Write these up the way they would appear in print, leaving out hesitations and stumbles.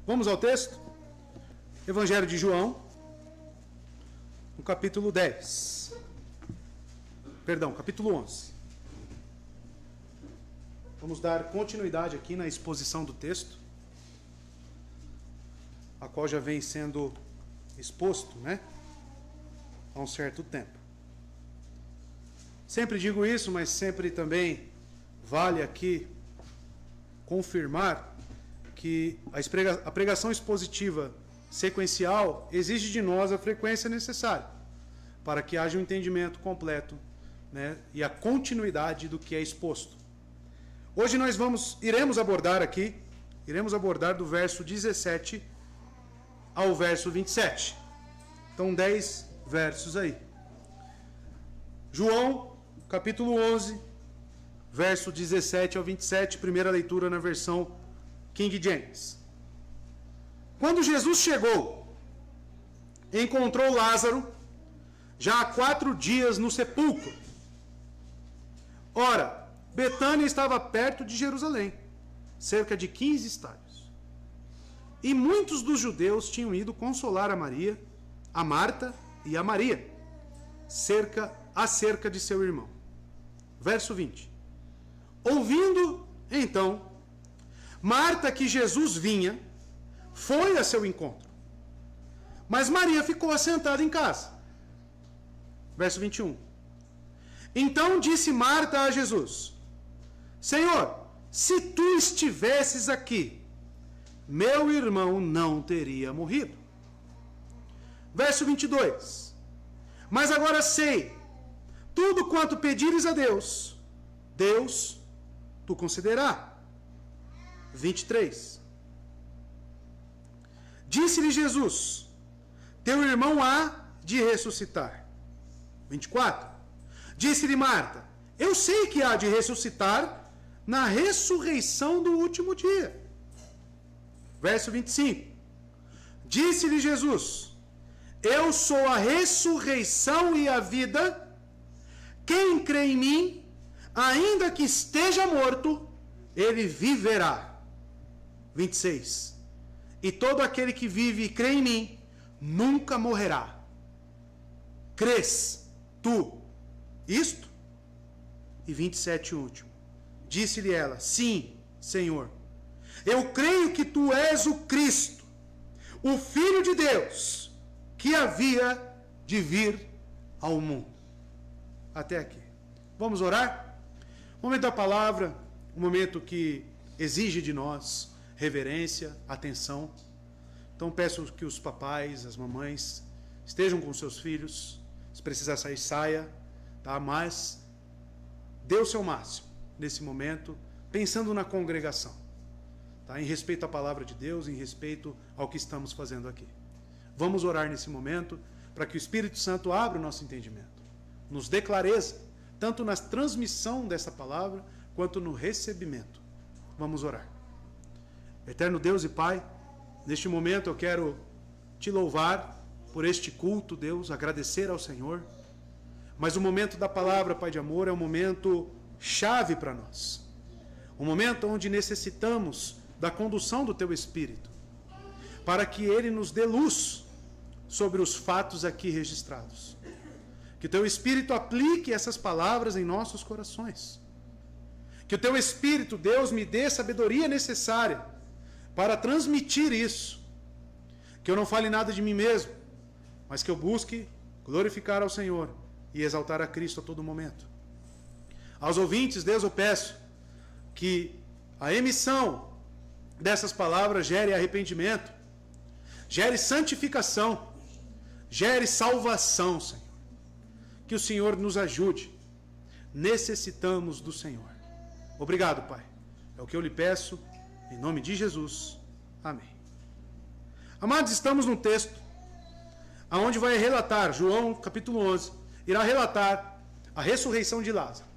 Vamos ao texto? Evangelho de João, no capítulo 10. Perdão, capítulo 11. Vamos dar continuidade aqui na exposição do texto, a qual já vem sendo exposto, há um certo tempo. Sempre digo isso, mas sempre também vale aqui confirmar que a pregação expositiva sequencial exige de nós a frequência necessária para que haja um entendimento completo, e a continuidade do que é exposto. Hoje nós iremos abordar do verso 17 ao verso 27. Então 10 versos aí. João, capítulo 11, verso 17 ao 27, primeira leitura na versão King James. Quando Jesus chegou, encontrou Lázaro já há 4 dias no sepulcro. Ora, Betânia estava perto de Jerusalém, cerca de 15 estádios. E muitos dos judeus tinham ido consolar a Maria, a Marta e a Maria, acerca de seu irmão. Verso 20. Ouvindo, então, Marta que Jesus vinha, foi a seu encontro. Mas Maria ficou assentada em casa. Verso 21. Então disse Marta a Jesus: Senhor, se tu estivesses aqui, meu irmão não teria morrido. Verso 22. Mas agora sei, tudo quanto pedires a Deus, Deus tu concederá. 23. Disse-lhe Jesus: teu irmão há de ressuscitar. 24. Disse-lhe Marta: eu sei que há de ressuscitar na ressurreição do último dia. Verso 25. Disse-lhe Jesus: eu sou a ressurreição e a vida. Quem crê em mim, ainda que esteja morto, ele viverá. 26. E todo aquele que vive e crê em mim, nunca morrerá. Crês tu isto? E 27, último. Disse-lhe ela: sim, Senhor. Eu creio que tu és o Cristo, o Filho de Deus, que havia de vir ao mundo. Até aqui. Vamos orar? O momento da palavra, um momento que exige de nós reverência, atenção. Então peço que os papais, as mamães, estejam com seus filhos. Se precisar sair, saia. Mas dê o seu máximo nesse momento, pensando na congregação. Em respeito à palavra de Deus, em respeito ao que estamos fazendo aqui. Vamos orar nesse momento para que o Espírito Santo abra o nosso entendimento, nos dê clareza, tanto na transmissão dessa palavra, quanto no recebimento. Vamos orar. Eterno Deus e Pai, neste momento eu quero te louvar por este culto, Deus, agradecer ao Senhor. Mas o momento da palavra, Pai de amor, é um momento chave para nós. Um momento onde necessitamos da condução do Teu Espírito, para que Ele nos dê luz sobre os fatos aqui registrados. Que o Teu Espírito aplique essas palavras em nossos corações. Que o Teu Espírito, Deus, me dê a sabedoria necessária para transmitir isso. Que eu não fale nada de mim mesmo, mas que eu busque glorificar ao Senhor e exaltar a Cristo a todo momento. Aos ouvintes, Deus, eu peço que a emissão dessas palavras gere arrependimento, gere santificação, gere salvação, Senhor. Que o Senhor nos ajude. Necessitamos do Senhor. Obrigado, Pai. É o que eu lhe peço, em nome de Jesus. Amém. Amados, estamos num texto onde vai relatar, João capítulo 11, irá relatar a ressurreição de Lázaro.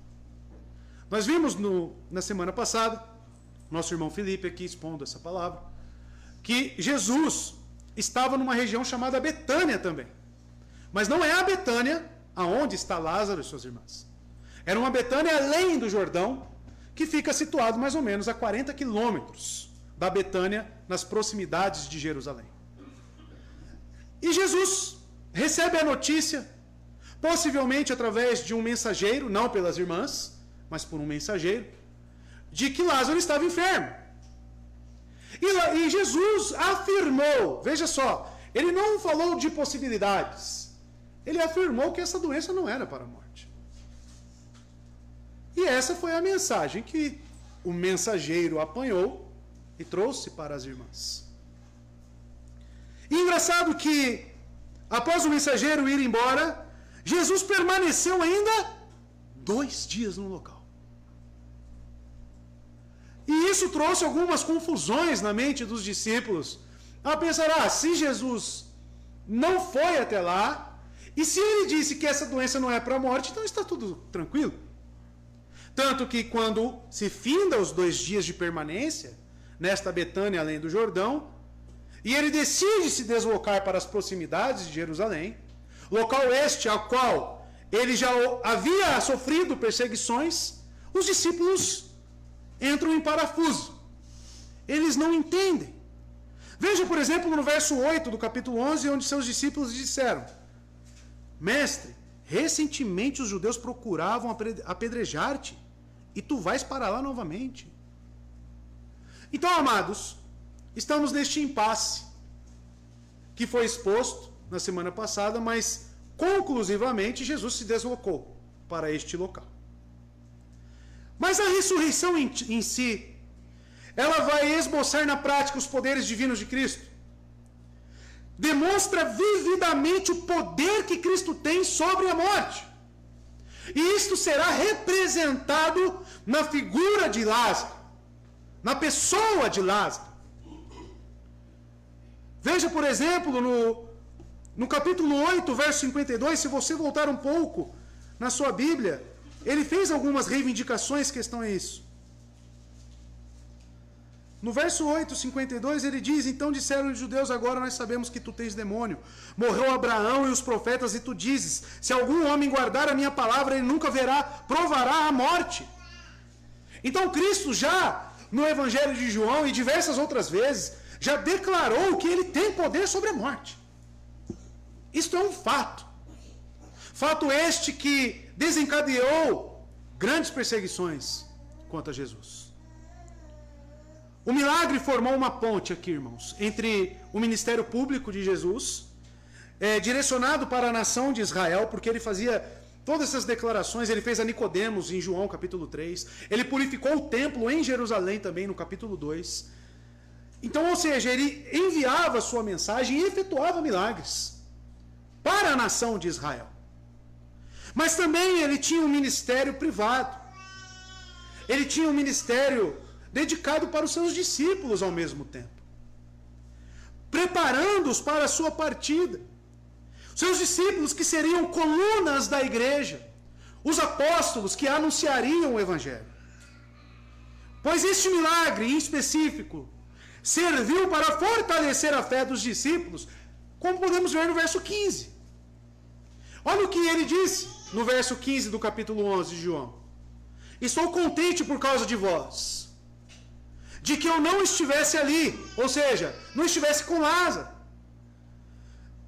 Nós vimos na semana passada, nosso irmão Felipe aqui expondo essa palavra, que Jesus estava numa região chamada Betânia também. Mas não é a Betânia aonde está Lázaro e suas irmãs. Era uma Betânia além do Jordão, que fica situado mais ou menos a 40 quilômetros da Betânia, nas proximidades de Jerusalém. E Jesus recebe a notícia, possivelmente através de um mensageiro, não pelas irmãs, mas por um mensageiro, de que Lázaro estava enfermo. E Jesus afirmou, veja só, ele não falou de possibilidades, ele afirmou que essa doença não era para a morte. E essa foi a mensagem que o mensageiro apanhou e trouxe para as irmãs. E engraçado que, após o mensageiro ir embora, Jesus permaneceu ainda 2 dias no local. E isso trouxe algumas confusões na mente dos discípulos. A pensar, se Jesus não foi até lá, e se ele disse que essa doença não é para a morte, então está tudo tranquilo. Tanto que quando se finda os 2 dias de permanência, nesta Betânia além do Jordão, e ele decide se deslocar para as proximidades de Jerusalém, local este ao qual ele já havia sofrido perseguições, os discípulos entram em parafuso. Eles não entendem. Veja, por exemplo, no verso 8 do capítulo 11, onde seus discípulos disseram: Mestre, recentemente os judeus procuravam apedrejar-te, e tu vais para lá novamente. Então, amados, estamos neste impasse que foi exposto na semana passada, mas conclusivamente Jesus se deslocou para este local. Mas a ressurreição em si, ela vai esboçar na prática os poderes divinos de Cristo. Demonstra vividamente o poder que Cristo tem sobre a morte. E isto será representado na figura de Lázaro, na pessoa de Lázaro. Veja, por exemplo, no capítulo 8, verso 52, se você voltar um pouco na sua Bíblia, ele fez algumas reivindicações questão a isso. No verso 8, 52, ele diz: Então disseram os judeus, agora nós sabemos que tu tens demônio. Morreu Abraão e os profetas, e tu dizes: se algum homem guardar a minha palavra, ele nunca provará a morte. Então Cristo já, no Evangelho de João e diversas outras vezes, já declarou que ele tem poder sobre a morte. Isto é um fato. Fato este que desencadeou grandes perseguições contra Jesus. O milagre formou uma ponte aqui, irmãos, entre o ministério público de Jesus, direcionado para a nação de Israel, porque ele fazia todas essas declarações, ele fez a Nicodemos em João capítulo 3, ele purificou o templo em Jerusalém também no capítulo 2. Então, ou seja, ele enviava a sua mensagem e efetuava milagres para a nação de Israel. Mas também ele tinha um ministério privado. Ele tinha um ministério dedicado para os seus discípulos ao mesmo tempo, preparando-os para a sua partida. Seus discípulos que seriam colunas da igreja, os apóstolos que anunciariam o Evangelho. Pois este milagre em específico serviu para fortalecer a fé dos discípulos, como podemos ver no verso 15. Olha o que ele disse no verso 15 do capítulo 11 de João: Estou contente por causa de vós, de que eu não estivesse ali, ou seja, não estivesse com Lázaro,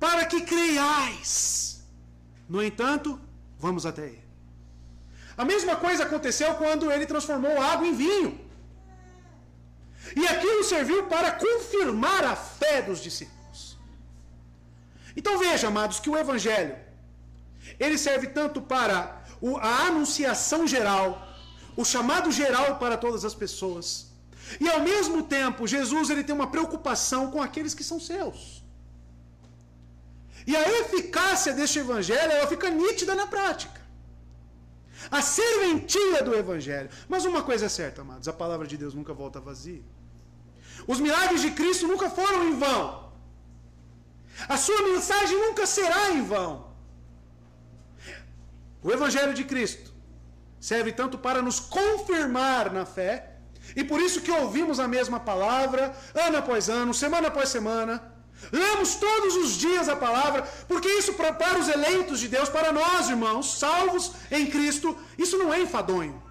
para que creiais. No entanto, vamos até ele. A mesma coisa aconteceu quando ele transformou água em vinho. E aquilo serviu para confirmar a fé dos discípulos. Então veja, amados, que o Evangelho, ele serve tanto para a anunciação geral, o chamado geral para todas as pessoas, e ao mesmo tempo, Jesus ele tem uma preocupação com aqueles que são seus. E a eficácia deste Evangelho, ela fica nítida na prática. A serventia do Evangelho. Mas uma coisa é certa, amados, a palavra de Deus nunca volta vazia. Os milagres de Cristo nunca foram em vão. A sua mensagem nunca será em vão. O Evangelho de Cristo serve tanto para nos confirmar na fé, e por isso que ouvimos a mesma palavra, ano após ano, semana após semana, lemos todos os dias a palavra, porque isso para os eleitos de Deus, para nós, irmãos, salvos em Cristo, isso não é enfadonho.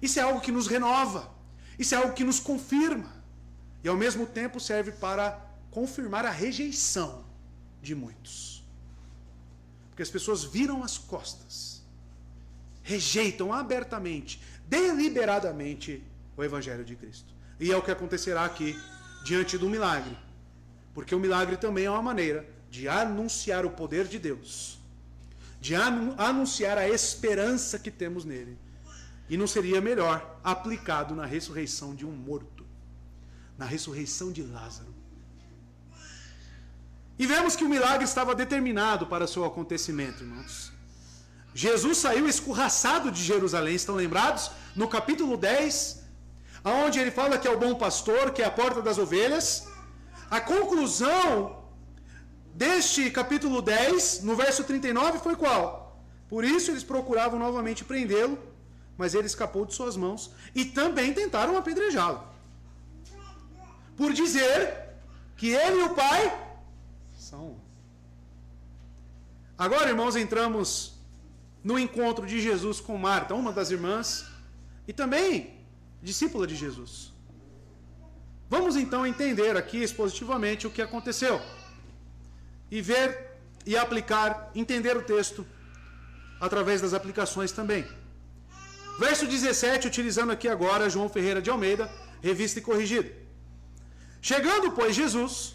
Isso é algo que nos renova. Isso é algo que nos confirma. E ao mesmo tempo serve para confirmar a rejeição de muitos. Porque as pessoas viram as costas, rejeitam abertamente, deliberadamente o Evangelho de Cristo. E é o que acontecerá aqui diante do milagre. Porque o milagre também é uma maneira de anunciar o poder de Deus, de anunciar a esperança que temos nele. E não seria melhor aplicado na ressurreição de um morto, na ressurreição de Lázaro. E vemos que o milagre estava determinado para seu acontecimento, irmãos. Jesus saiu escorraçado de Jerusalém, estão lembrados? No capítulo 10, onde ele fala que é o bom pastor, que é a porta das ovelhas. A conclusão deste capítulo 10, no verso 39, foi qual? Por isso eles procuravam novamente prendê-lo, mas ele escapou de suas mãos, e também tentaram apedrejá-lo, por dizer que ele e o Pai são um. Agora, irmãos, entramos no encontro de Jesus com Marta, uma das irmãs, e também discípula de Jesus. Vamos então entender aqui expositivamente o que aconteceu, e ver e aplicar, entender o texto através das aplicações também. Verso 17, utilizando aqui agora João Ferreira de Almeida, revista e corrigida. Chegando, pois, Jesus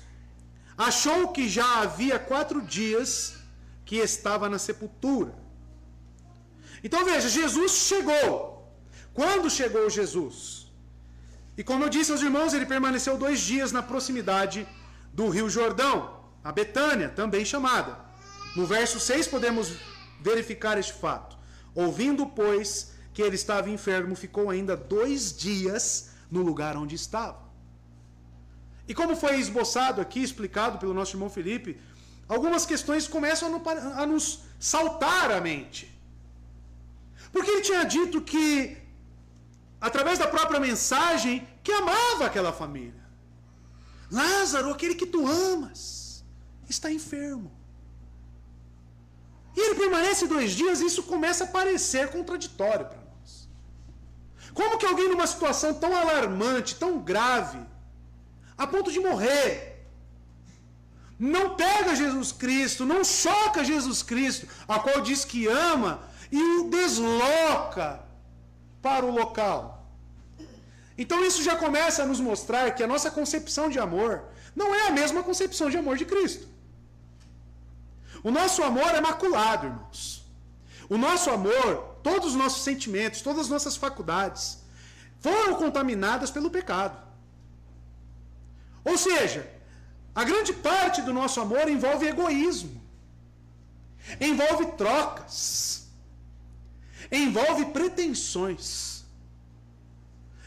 achou que já havia 4 dias que estava na sepultura. Então veja, Jesus chegou. Quando chegou Jesus? E como eu disse aos irmãos, ele permaneceu 2 dias na proximidade do Rio Jordão, a Betânia, também chamada. No verso 6 podemos verificar este fato. Ouvindo, pois, que ele estava enfermo, ficou ainda 2 dias no lugar onde estava. E como foi esboçado aqui, explicado pelo nosso irmão Felipe, algumas questões começam a nos saltar à mente. Porque ele tinha dito que, através da própria mensagem, que amava aquela família. Lázaro, aquele que tu amas, está enfermo. E ele permanece 2 dias, e isso começa a parecer contraditório para nós. Como que alguém numa situação tão alarmante, tão grave, a ponto de morrer, não pega Jesus Cristo, não choca Jesus Cristo, a qual diz que ama, e o desloca para o local? Então isso já começa a nos mostrar que a nossa concepção de amor não é a mesma concepção de amor de Cristo. O nosso amor é maculado, irmãos. O nosso amor, todos os nossos sentimentos, todas as nossas faculdades foram contaminadas pelo pecado. Ou seja, a grande parte do nosso amor envolve egoísmo, envolve trocas, envolve pretensões.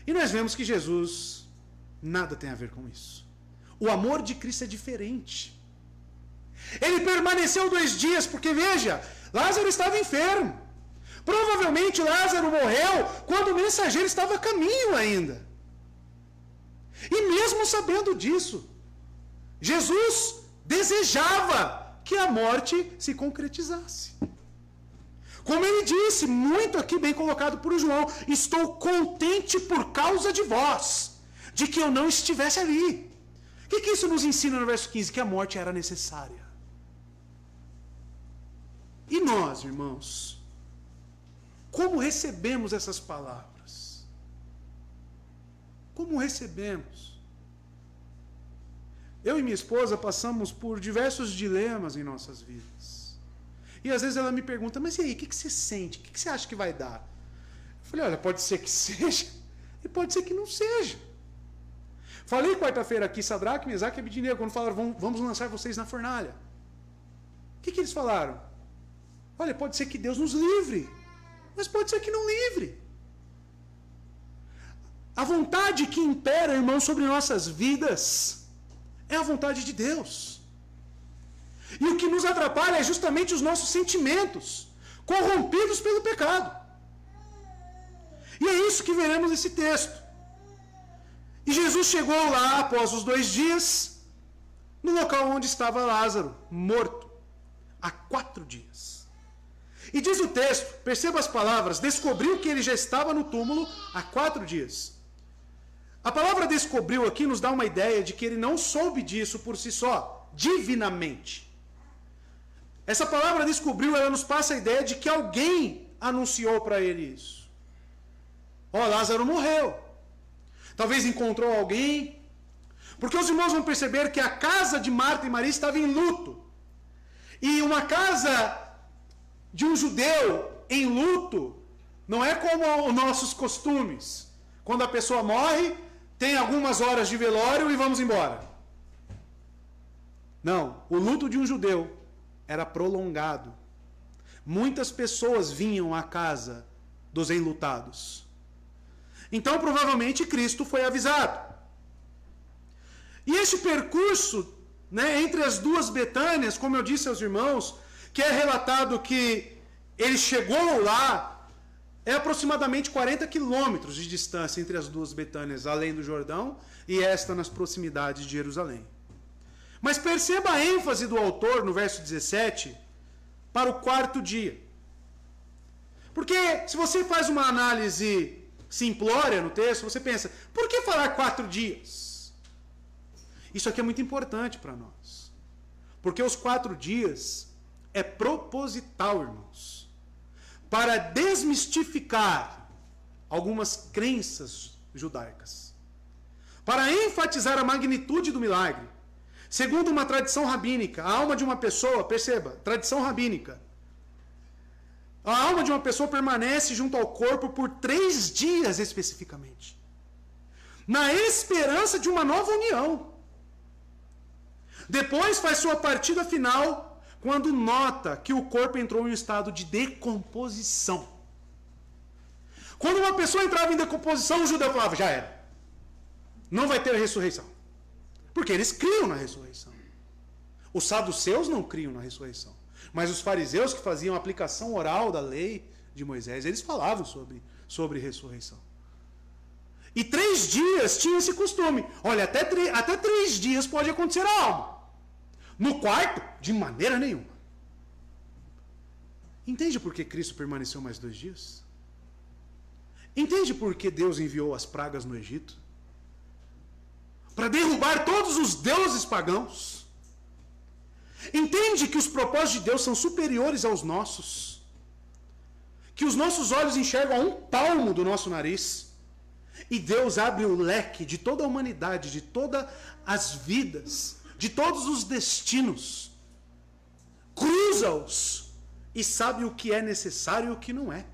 E nós vemos que Jesus nada tem a ver com isso. O amor de Cristo é diferente. Ele permaneceu 2 dias, porque veja, Lázaro estava enfermo. Provavelmente Lázaro morreu quando o mensageiro estava a caminho ainda. E mesmo sabendo disso, Jesus desejava que a morte se concretizasse. Como ele disse, muito aqui bem colocado por João, estou contente por causa de vós, de que eu não estivesse ali. O que isso nos ensina no verso 15? Que a morte era necessária. E nós, irmãos, como recebemos essas palavras? Como recebemos? Eu e minha esposa passamos por diversos dilemas em nossas vidas. E às vezes ela me pergunta, mas e aí, o que você sente? O que você acha que vai dar? Eu falei, olha, pode ser que seja e pode ser que não seja. Falei quarta-feira aqui, Sadraque, Mesaque e Abednego, quando falaram, vamos lançar vocês na fornalha. O que eles falaram? Olha, pode ser que Deus nos livre, mas pode ser que não livre. A vontade que impera, irmão, sobre nossas vidas é a vontade de Deus. E o que nos atrapalha é justamente os nossos sentimentos, corrompidos pelo pecado. E é isso que veremos nesse texto. E Jesus chegou lá, após os 2 dias, no local onde estava Lázaro, morto, há 4 dias. E diz o texto, perceba as palavras, descobriu que ele já estava no túmulo há 4 dias. A palavra descobriu aqui nos dá uma ideia de que ele não soube disso por si só, divinamente. Essa palavra descobriu, ela nos passa a ideia de que alguém anunciou para ele isso. Ó, Lázaro morreu. Talvez encontrou alguém. Porque os irmãos vão perceber que a casa de Marta e Maria estava em luto. E uma casa de um judeu em luto não é como os nossos costumes. Quando a pessoa morre, tem algumas horas de velório e vamos embora. Não, o luto de um judeu era prolongado. Muitas pessoas vinham à casa dos enlutados. Então, provavelmente, Cristo foi avisado. E este percurso, né, entre as duas Betânias, como eu disse aos irmãos, que é relatado que ele chegou lá, é aproximadamente 40 quilômetros de distância entre as duas Betânias, além do Jordão, e esta nas proximidades de Jerusalém. Mas perceba a ênfase do autor no verso 17 para o quarto dia. Porque se você faz uma análise simplória no texto, você pensa, por que falar 4 dias? Isso aqui é muito importante para nós. Porque os 4 dias é proposital, irmãos, para desmistificar algumas crenças judaicas. Para enfatizar a magnitude do milagre. Segundo uma tradição rabínica, a alma de uma pessoa, perceba, tradição rabínica, a alma de uma pessoa permanece junto ao corpo por 3 dias especificamente, na esperança de uma nova união. Depois faz sua partida final, quando nota que o corpo entrou em um estado de decomposição. Quando uma pessoa entrava em decomposição, o judeu falava, já era. Não vai ter ressurreição. Porque eles criam na ressurreição. Os saduceus não criam na ressurreição. Mas os fariseus que faziam a aplicação oral da lei de Moisés, eles falavam sobre ressurreição. E 3 dias tinha esse costume. Olha, até 3 dias pode acontecer algo. No quarto, de maneira nenhuma. Entende por que Cristo permaneceu mais 2 dias? Entende por que Deus enviou as pragas no Egito? Para derrubar todos os deuses pagãos. Entende que os propósitos de Deus são superiores aos nossos. Que os nossos olhos enxergam a 1 palmo do nosso nariz. E Deus abre o leque de toda a humanidade, de todas as vidas, de todos os destinos. Cruza-os e sabe o que é necessário e o que não é.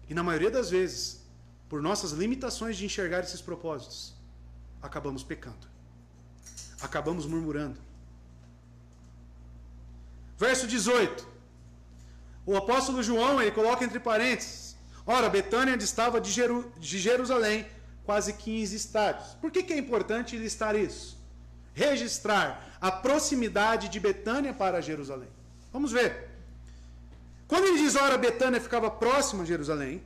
E na maioria das vezes, por nossas limitações de enxergar esses propósitos, acabamos pecando. Acabamos murmurando. Verso 18. O apóstolo João, ele coloca entre parênteses. Ora, Betânia distava de Jerusalém quase 15 estádios. Por que é importante listar isso? Registrar a proximidade de Betânia para Jerusalém. Vamos ver. Quando ele diz, ora, Betânia ficava próxima a Jerusalém,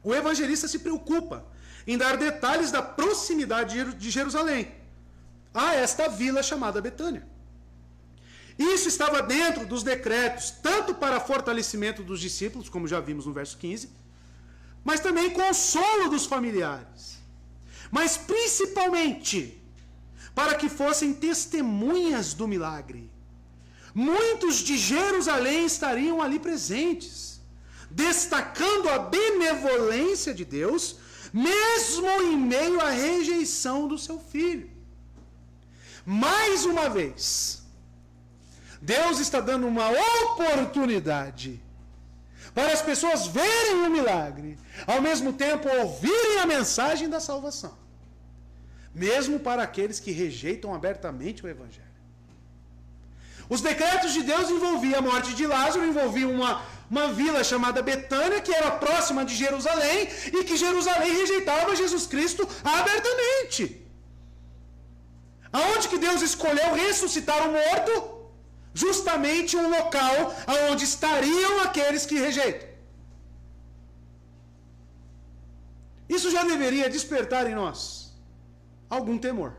o evangelista se preocupa em dar detalhes da proximidade de Jerusalém a esta vila chamada Betânia. Isso estava dentro dos decretos, tanto para fortalecimento dos discípulos, como já vimos no verso 15, mas também consolo dos familiares. Mas principalmente para que fossem testemunhas do milagre. Muitos de Jerusalém estariam ali presentes, destacando a benevolência de Deus, mesmo em meio à rejeição do seu filho. Mais uma vez, Deus está dando uma oportunidade para as pessoas verem o milagre, ao mesmo tempo ouvirem a mensagem da salvação, mesmo para aqueles que rejeitam abertamente o evangelho. Os decretos de Deus envolviam a morte de Lázaro, envolviam uma vila chamada Betânia, que era próxima de Jerusalém, e que Jerusalém rejeitava Jesus Cristo abertamente. Aonde que Deus escolheu ressuscitar o morto? Justamente um local onde estariam aqueles que rejeitam. Isso já deveria despertar em nós algum temor.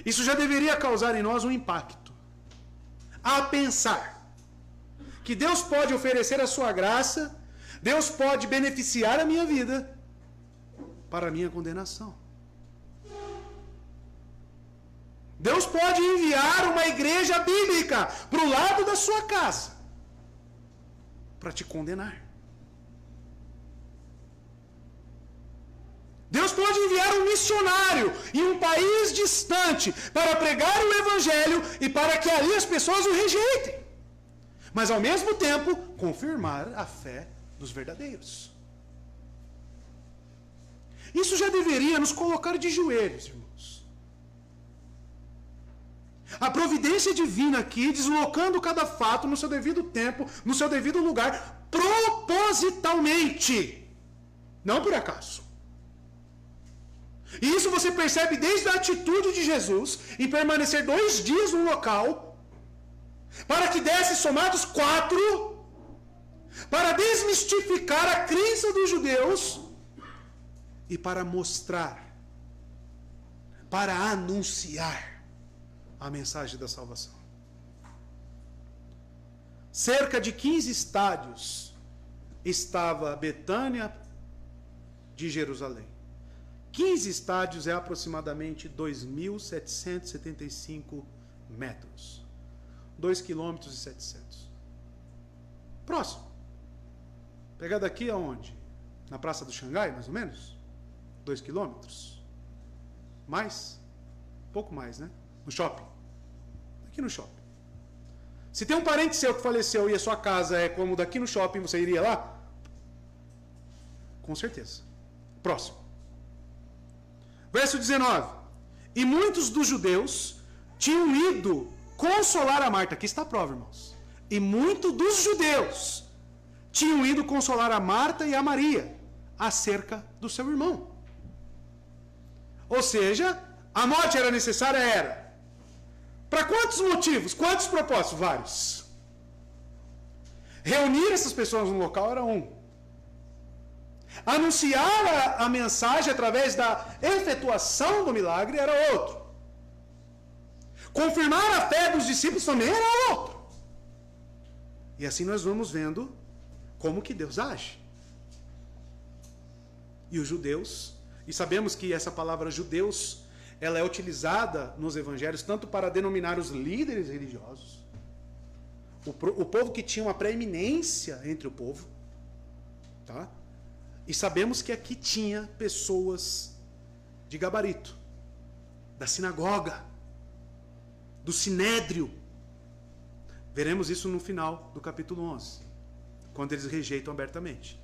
Isso já deveria causar em nós um impacto. A pensar que Deus pode oferecer a sua graça, Deus pode beneficiar a minha vida, para a minha condenação. Deus pode enviar uma igreja bíblica para o lado da sua casa para te condenar. Deus pode enviar um missionário em um país distante para pregar o evangelho e para que ali as pessoas o rejeitem. Mas ao mesmo tempo, confirmar a fé dos verdadeiros. Isso já deveria nos colocar de joelhos, irmãos. A providência divina aqui, deslocando cada fato no seu devido tempo, no seu devido lugar, propositalmente. Não por acaso. E isso você percebe desde a atitude de Jesus em permanecer 2 dias no local, para que desse somados 4, para desmistificar a crença dos judeus e para mostrar, para anunciar a mensagem da salvação. Cerca de 15 estádios estava Betânia de Jerusalém. 15 estádios é aproximadamente 2.775 metros. 2,7 km. Próximo. Pegar daqui aonde? Na Praça do Xangai, mais ou menos? 2 km? Mais? Pouco mais, né? No shopping. Aqui no shopping. Se tem um parente seu que faleceu e a sua casa é como daqui no shopping, você iria lá? Com certeza. Próximo. Verso 19. E muitos dos judeus tinham ido consolar a Marta. Aqui está a prova, irmãos. E muitos dos judeus tinham ido consolar a Marta e a Maria acerca do seu irmão. Ou seja, a morte era necessária? Era. Para quantos motivos? Quantos propósitos? Vários. Reunir essas pessoas no local era um. Anunciar a mensagem através da efetuação do milagre era outro. Confirmar a fé dos discípulos também era outro. E assim nós vamos vendo como que Deus age. E os judeus, e sabemos que essa palavra judeus, ela é utilizada nos evangelhos tanto para denominar os líderes religiosos, o povo que tinha uma preeminência entre o povo, tá? E sabemos que aqui tinha pessoas de gabarito, da sinagoga, do sinédrio. Veremos isso no final do capítulo 11, quando eles rejeitam abertamente.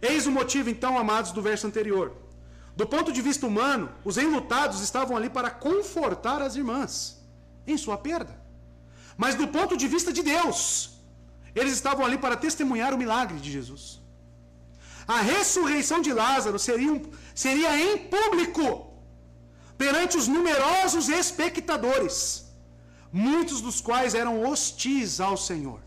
Eis o motivo, então, amados, do verso anterior. Do ponto de vista humano, os enlutados estavam ali para confortar as irmãs em sua perda. Mas do ponto de vista de Deus, eles estavam ali para testemunhar o milagre de Jesus. A ressurreição de Lázaro seria em público, perante os numerosos espectadores, muitos dos quais eram hostis ao Senhor.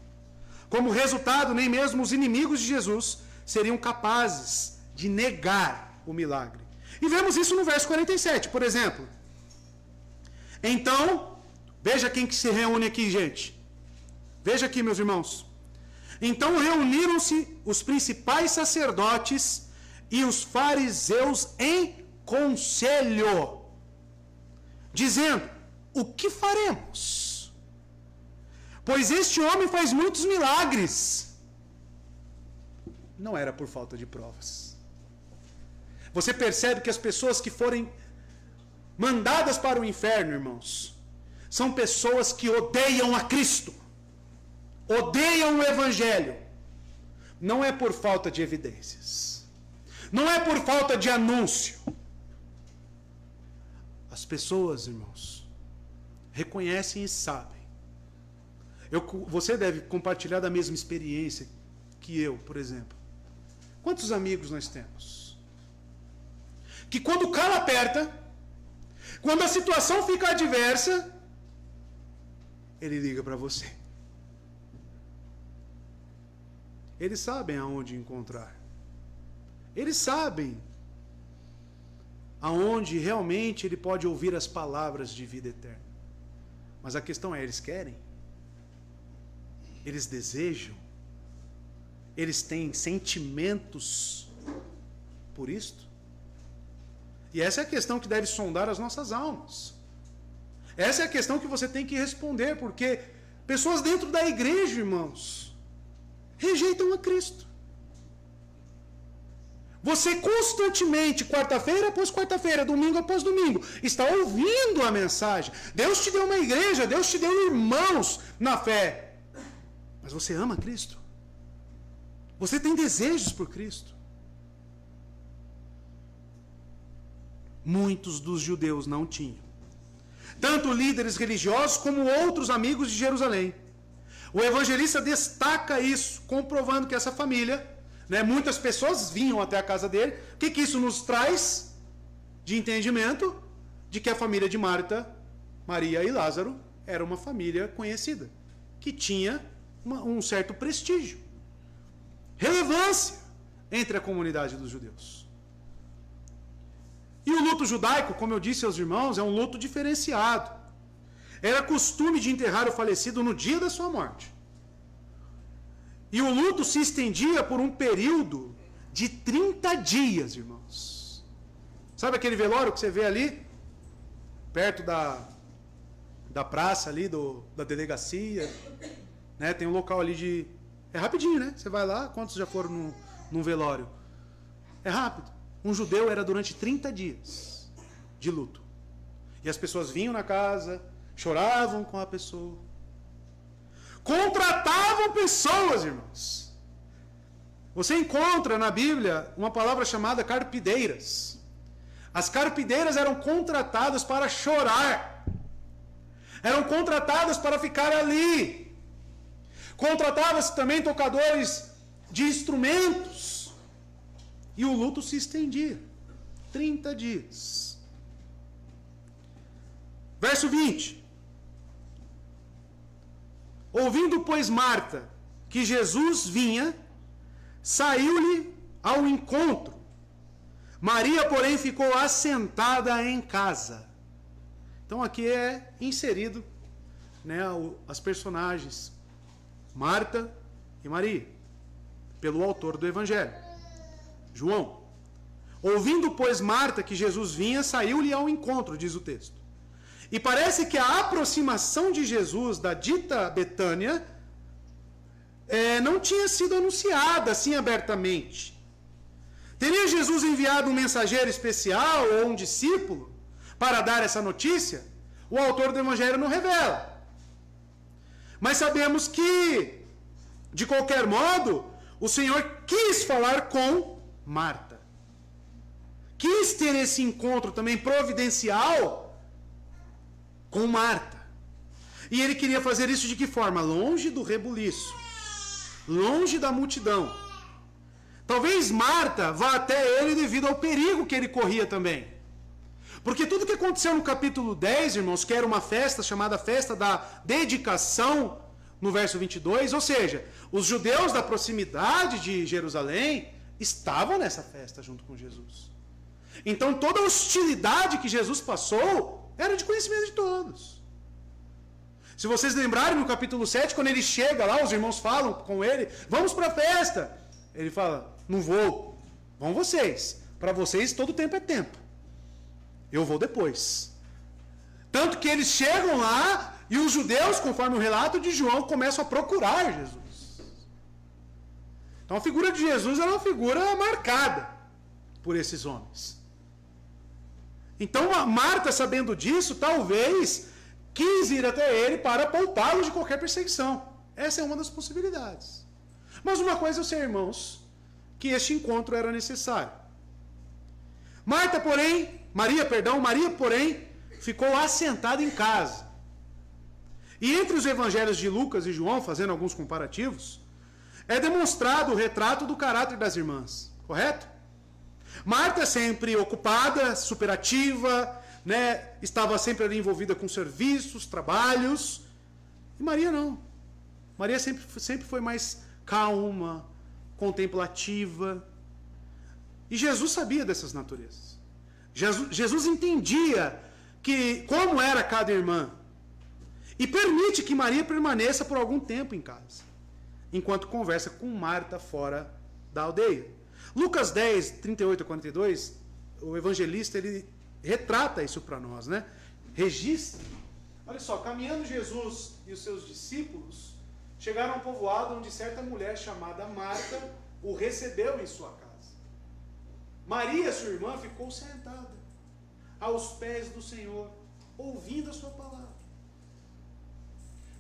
Como resultado, nem mesmo os inimigos de Jesus seriam capazes de negar o milagre. E vemos isso no verso 47, por exemplo. Então, veja quem que se reúne aqui, gente. Veja aqui, meus irmãos. Então reuniram-se os principais sacerdotes e os fariseus em conselho, dizendo: o que faremos? Pois este homem faz muitos milagres. Não era por falta de provas. Você percebe que as pessoas que forem mandadas para o inferno, irmãos, são pessoas que odeiam a Cristo, odeiam o Evangelho. Não é por falta de evidências, não é por falta de anúncio. As pessoas, irmãos, reconhecem e sabem. Você deve compartilhar da mesma experiência que eu, por exemplo. Quantos amigos nós temos que quando o calo aperta, quando a situação fica adversa, ele liga para você. Eles sabem aonde encontrar. Eles sabem aonde realmente ele pode ouvir as palavras de vida eterna. Mas a questão é, eles querem? Eles desejam? Eles têm sentimentos por isto? E essa é a questão que deve sondar as nossas almas. Essa é a questão que você tem que responder, porque pessoas dentro da igreja, irmãos, rejeitam a Cristo. Você constantemente, quarta-feira após quarta-feira, domingo após domingo, está ouvindo a mensagem. Deus te deu uma igreja, Deus te deu irmãos na fé. Mas você ama Cristo? Você tem desejos por Cristo? Muitos dos judeus não tinham. Tanto líderes religiosos como outros amigos de Jerusalém. O evangelista destaca isso, comprovando que essa família, muitas pessoas vinham até a casa dele. O que isso nos traz de entendimento? De que a família de Marta, Maria e Lázaro era uma família conhecida, que tinha um certo prestígio, relevância entre a comunidade dos judeus. E o luto judaico, como eu disse aos irmãos, é um luto diferenciado. Era costume de enterrar o falecido no dia da sua morte. E o luto se estendia por um período de 30 dias, irmãos. Sabe aquele velório que você vê ali? Perto da praça ali, da delegacia. Tem um local ali de... É rapidinho, né? Você vai lá, quantos já foram num velório? É rápido. Um judeu era durante 30 dias de luto. E as pessoas vinham na casa, choravam com a pessoa. Contratavam pessoas, irmãos. Você encontra na Bíblia uma palavra chamada carpideiras. As carpideiras eram contratadas para chorar. Eram contratadas para ficar ali. Contratavam-se também tocadores de instrumentos. E o luto se estendia. 30 dias. Verso 20. Ouvindo, pois, Marta que Jesus vinha, saiu-lhe ao encontro. Maria, porém, ficou assentada em casa. Então aqui é inserido as personagens Marta e Maria, pelo autor do Evangelho, João. Ouvindo, pois, Marta que Jesus vinha, saiu-lhe ao encontro, diz o texto. E parece que a aproximação de Jesus da dita Betânia não tinha sido anunciada assim abertamente. Teria Jesus enviado um mensageiro especial ou um discípulo para dar essa notícia? O autor do Evangelho não revela. Mas sabemos que, de qualquer modo, o Senhor quis falar com Marta. Quis ter esse encontro também providencial com Marta. E ele queria fazer isso de que forma? Longe do rebuliço. Longe da multidão. Talvez Marta vá até ele devido ao perigo que ele corria também. Porque tudo que aconteceu no capítulo 10, irmãos, que era uma festa chamada festa da dedicação, no verso 22, ou seja, os judeus da proximidade de Jerusalém estavam nessa festa junto com Jesus. Então toda a hostilidade que Jesus passou era de conhecimento de todos. Se vocês lembrarem no capítulo 7, quando ele chega lá, os irmãos falam com ele, vamos para a festa. Ele fala, não vou, vão vocês. Para vocês todo tempo é tempo. Eu vou depois. Tanto que eles chegam lá e os judeus, conforme o relato de João, começam a procurar Jesus. Então a figura de Jesus era uma figura marcada por esses homens. Então a Marta, sabendo disso, talvez quis ir até ele para poupá-lo de qualquer perseguição. Essa é uma das possibilidades. Mas uma coisa eu sei, irmãos, que este encontro era necessário. Maria, porém, ficou assentada em casa. E entre os evangelhos de Lucas e João, fazendo alguns comparativos, é demonstrado o retrato do caráter das irmãs, correto? Marta sempre ocupada, superativa, estava sempre ali envolvida com serviços, trabalhos. E Maria não. Maria sempre foi mais calma, contemplativa. E Jesus sabia dessas naturezas. Jesus entendia como era cada irmã. E permite que Maria permaneça por algum tempo em casa, enquanto conversa com Marta fora da aldeia. Lucas 10, 38 a 42, o evangelista, ele retrata isso para nós, né? Registra. Olha só, caminhando Jesus e os seus discípulos, chegaram a um povoado onde certa mulher chamada Marta o recebeu em sua casa. Maria, sua irmã, ficou sentada aos pés do Senhor, ouvindo a sua palavra.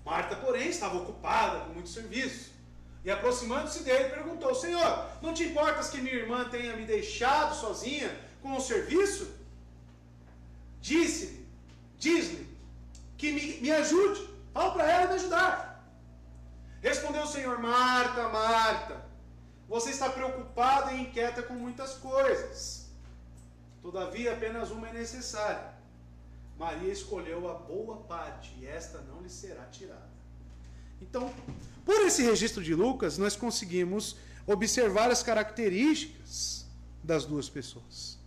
Marta, porém, estava ocupada com muito serviço. E aproximando-se dele, perguntou: Senhor, não te importas que minha irmã tenha me deixado sozinha com o serviço? Diz-lhe que me ajude. Fala para ela me ajudar. Respondeu o Senhor: Marta, Marta, você está preocupada e inquieta com muitas coisas. Todavia, apenas uma é necessária. Maria escolheu a boa parte, e esta não lhe será tirada. Então, por esse registro de Lucas, nós conseguimos observar as características das duas pessoas.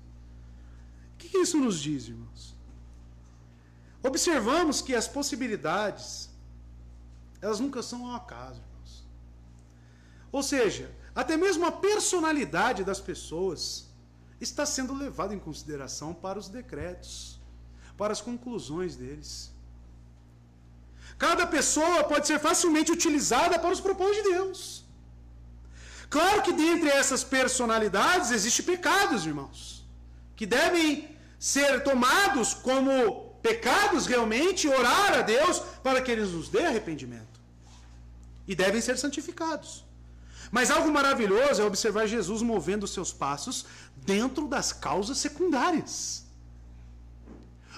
O que isso nos diz, irmãos? Observamos que as possibilidades, elas nunca são ao acaso, irmãos. Ou seja, até mesmo a personalidade das pessoas está sendo levada em consideração para os decretos, para as conclusões deles. Cada pessoa pode ser facilmente utilizada para os propósitos de Deus. Claro que dentre essas personalidades existem pecados, irmãos, que devem ser tomados como pecados realmente, orar a Deus para que Ele nos dê arrependimento. E devem ser santificados. Mas algo maravilhoso é observar Jesus movendo os seus passos dentro das causas secundárias.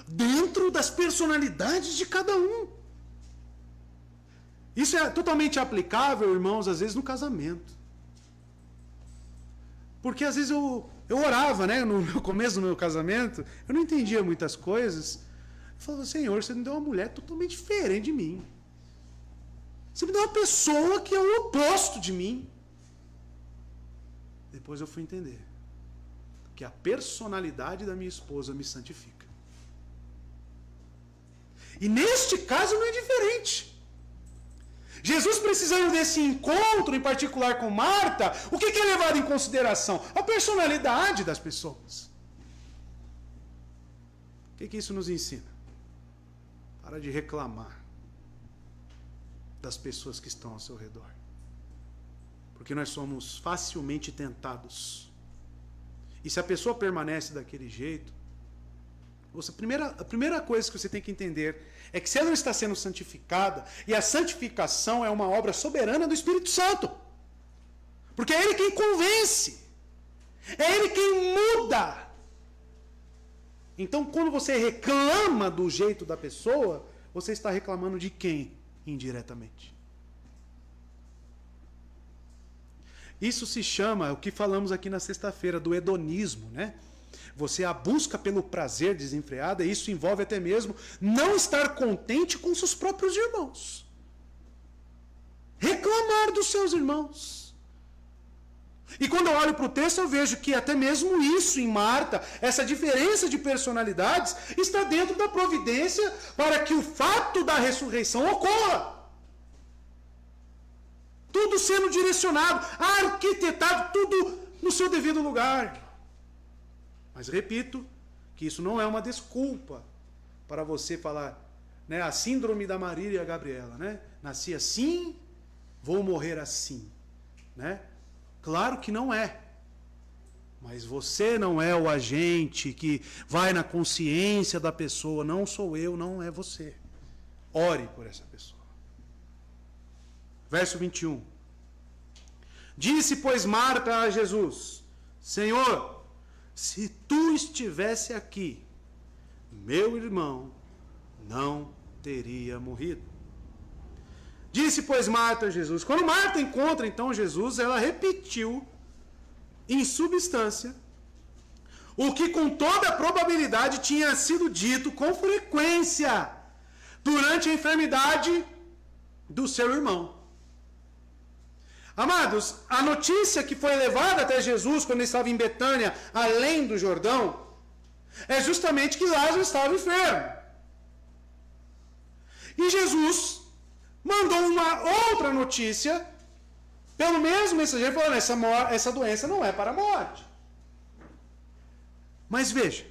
Dentro das personalidades de cada um. Isso é totalmente aplicável, irmãos, às vezes no casamento. Porque às vezes eu orava, né, no começo do meu casamento, eu não entendia muitas coisas. Eu falava: Senhor, você me deu uma mulher totalmente diferente de mim. Você me deu uma pessoa que é o oposto de mim. Depois eu fui entender que a personalidade da minha esposa me santifica. E neste caso não é diferente. Jesus, precisando desse encontro em particular com Marta, o que é levado em consideração? A personalidade das pessoas. O que isso nos ensina? Para de reclamar das pessoas que estão ao seu redor. Porque nós somos facilmente tentados. E se a pessoa permanece daquele jeito, a primeira coisa que você tem que entender é que se ela não está sendo santificada, e a santificação é uma obra soberana do Espírito Santo. Porque é Ele quem convence. É Ele quem muda. Então, quando você reclama do jeito da pessoa, você está reclamando de quem? Indiretamente. Isso se chama, o que falamos aqui na sexta-feira, do hedonismo, né? Você a busca pelo prazer desenfreado, e isso envolve até mesmo não estar contente com seus próprios irmãos. Reclamar dos seus irmãos. E quando eu olho para o texto, eu vejo que até mesmo isso em Marta, essa diferença de personalidades, está dentro da providência para que o fato da ressurreição ocorra. Tudo sendo direcionado, arquitetado, tudo no seu devido lugar. Mas repito que isso não é uma desculpa para você falar, né, a síndrome da Maria e a Gabriela, né? Nasci assim, vou morrer assim, né? Claro que não é. Mas você não é o agente que vai na consciência da pessoa. Não sou eu, não é você. Ore por essa pessoa. Verso 21. Disse, pois, Marta a Jesus: Senhor, se tu estivesse aqui, meu irmão não teria morrido. Disse, pois, Marta a Jesus. Quando Marta encontra, então, Jesus, ela repetiu, em substância, o que com toda probabilidade tinha sido dito com frequência durante a enfermidade do seu irmão. Amados, a notícia que foi levada até Jesus quando ele estava em Betânia, além do Jordão, é justamente que Lázaro estava enfermo. E Jesus mandou uma outra notícia, pelo mesmo mensageiro, falando: essa doença não é para a morte. Mas veja,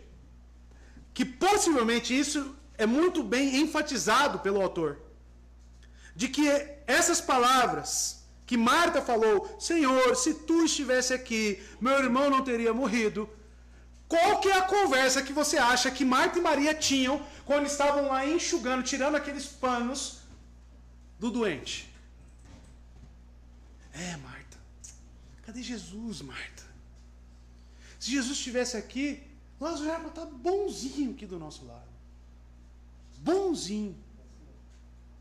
que possivelmente isso é muito bem enfatizado pelo autor, de que essas palavras que Marta falou, Senhor, se tu estivesse aqui, meu irmão não teria morrido. Qual que é a conversa que você acha que Marta e Maria tinham quando estavam lá enxugando, tirando aqueles panos do doente? Marta, cadê Jesus, Marta? Se Jesus estivesse aqui, Lázaro era para estar bonzinho aqui do nosso lado. Bonzinho.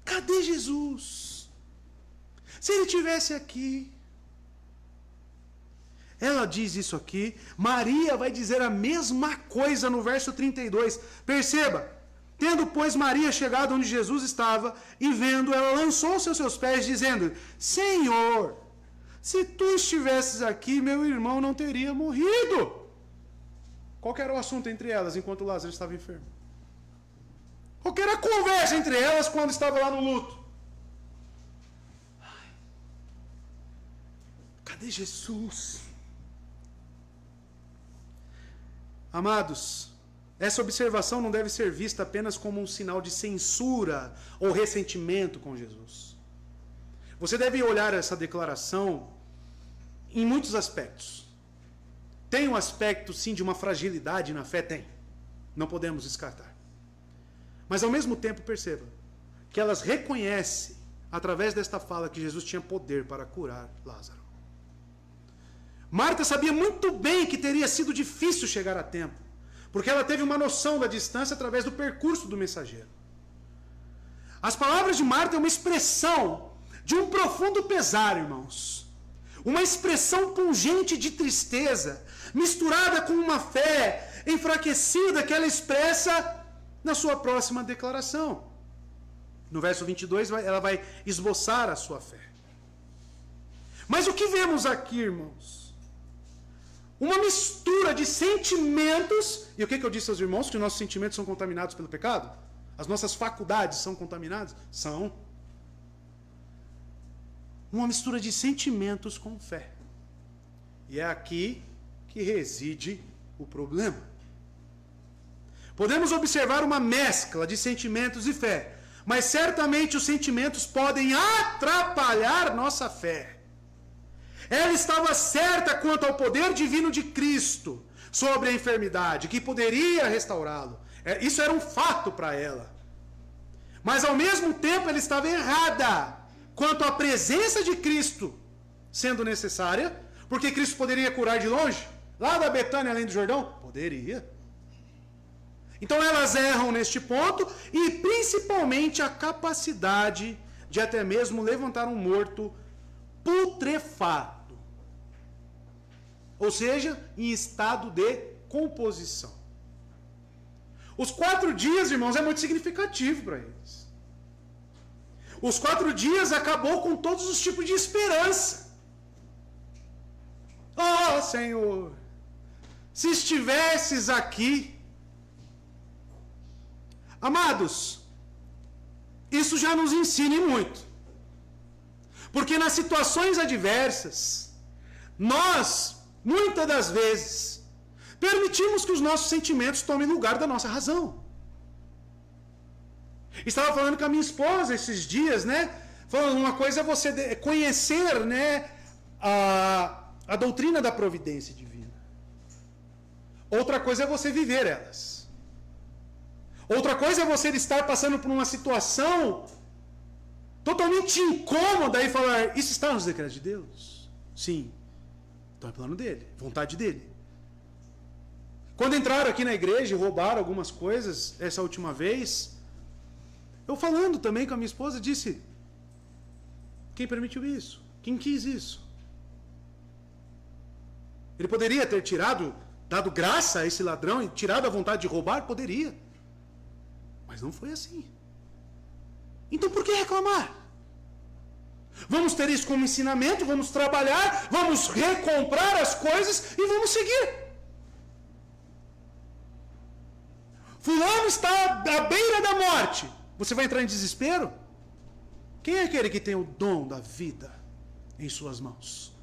Cadê Jesus? Se ele estivesse aqui. Ela diz isso aqui. Maria vai dizer a mesma coisa no verso 32. Perceba. Tendo, pois, Maria chegado onde Jesus estava, e vendo, ela lançou-se aos seus pés, dizendo, Senhor, se tu estivesses aqui, meu irmão não teria morrido. Qual que era o assunto entre elas enquanto Lázaro estava enfermo? Qual que era a conversa entre elas quando estava lá no luto? Cadê Jesus? Amados, essa observação não deve ser vista apenas como um sinal de censura ou ressentimento com Jesus. Você deve olhar essa declaração em muitos aspectos. Tem um aspecto, sim, de uma fragilidade na fé? Tem. Não podemos descartar. Mas, ao mesmo tempo, perceba que elas reconhecem, através desta fala, que Jesus tinha poder para curar Lázaro. Marta sabia muito bem que teria sido difícil chegar a tempo, porque ela teve uma noção da distância através do percurso do mensageiro. As palavras de Marta é uma expressão de um profundo pesar, irmãos. Uma expressão pungente de tristeza, misturada com uma fé enfraquecida que ela expressa na sua próxima declaração. No verso 22, ela vai esboçar a sua fé. Mas o que vemos aqui, irmãos? Uma mistura de sentimentos. E o que eu disse aos irmãos? Que nossos sentimentos são contaminados pelo pecado? As nossas faculdades são contaminadas? São. Uma mistura de sentimentos com fé. E é aqui que reside o problema. Podemos observar uma mescla de sentimentos e fé, mas certamente os sentimentos podem atrapalhar nossa fé. Ela estava certa quanto ao poder divino de Cristo sobre a enfermidade, que poderia restaurá-lo. Isso era um fato para ela. Mas ao mesmo tempo ela estava errada quanto à presença de Cristo sendo necessária, porque Cristo poderia curar de longe, lá da Betânia, além do Jordão? Poderia. Então elas erram neste ponto e principalmente a capacidade de até mesmo levantar um morto putrefato. Ou seja, em estado de composição. Os 4 dias, irmãos, é muito significativo para eles. Os 4 dias acabou com todos os tipos de esperança. Oh, Senhor, se estivesses aqui. Amados, isso já nos ensina muito. Porque nas situações adversas, nós, muitas das vezes, permitimos que os nossos sentimentos tomem lugar da nossa razão. Estava falando com a minha esposa esses dias, né? Falando, uma coisa é você conhecer, né, a doutrina da providência divina. Outra coisa é você viver elas. Outra coisa é você estar passando por uma situação totalmente incômoda e falar, isso está nos decretos de Deus? Sim. Então é plano dele, vontade dele. Quando entraram aqui na igreja e roubaram algumas coisas, essa última vez, eu falando também com a minha esposa, disse, quem permitiu isso? Quem quis isso? Ele poderia ter dado graça a esse ladrão e tirado a vontade de roubar? Poderia. Mas não foi assim. Então por que reclamar? Vamos ter isso como ensinamento, vamos trabalhar, vamos recomprar as coisas e vamos seguir. Fulano está à beira da morte. Você vai entrar em desespero? Quem é aquele que tem o dom da vida em suas mãos?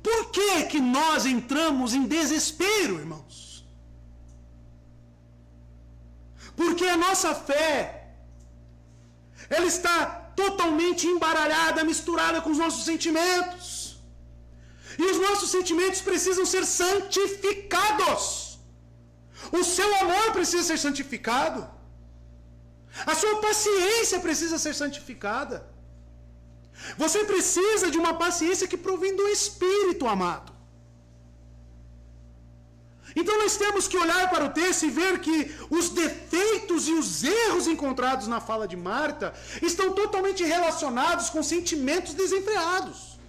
Por que nós entramos em desespero, irmãos? Porque a nossa fé, ela está totalmente embaralhada, misturada com os nossos sentimentos. E os nossos sentimentos precisam ser santificados. O seu amor precisa ser santificado. A sua paciência precisa ser santificada. Você precisa de uma paciência que provém do Espírito, amado. Então nós temos que olhar para o texto e ver que os defeitos e os erros encontrados na fala de Marta estão totalmente relacionados com sentimentos desenfreados.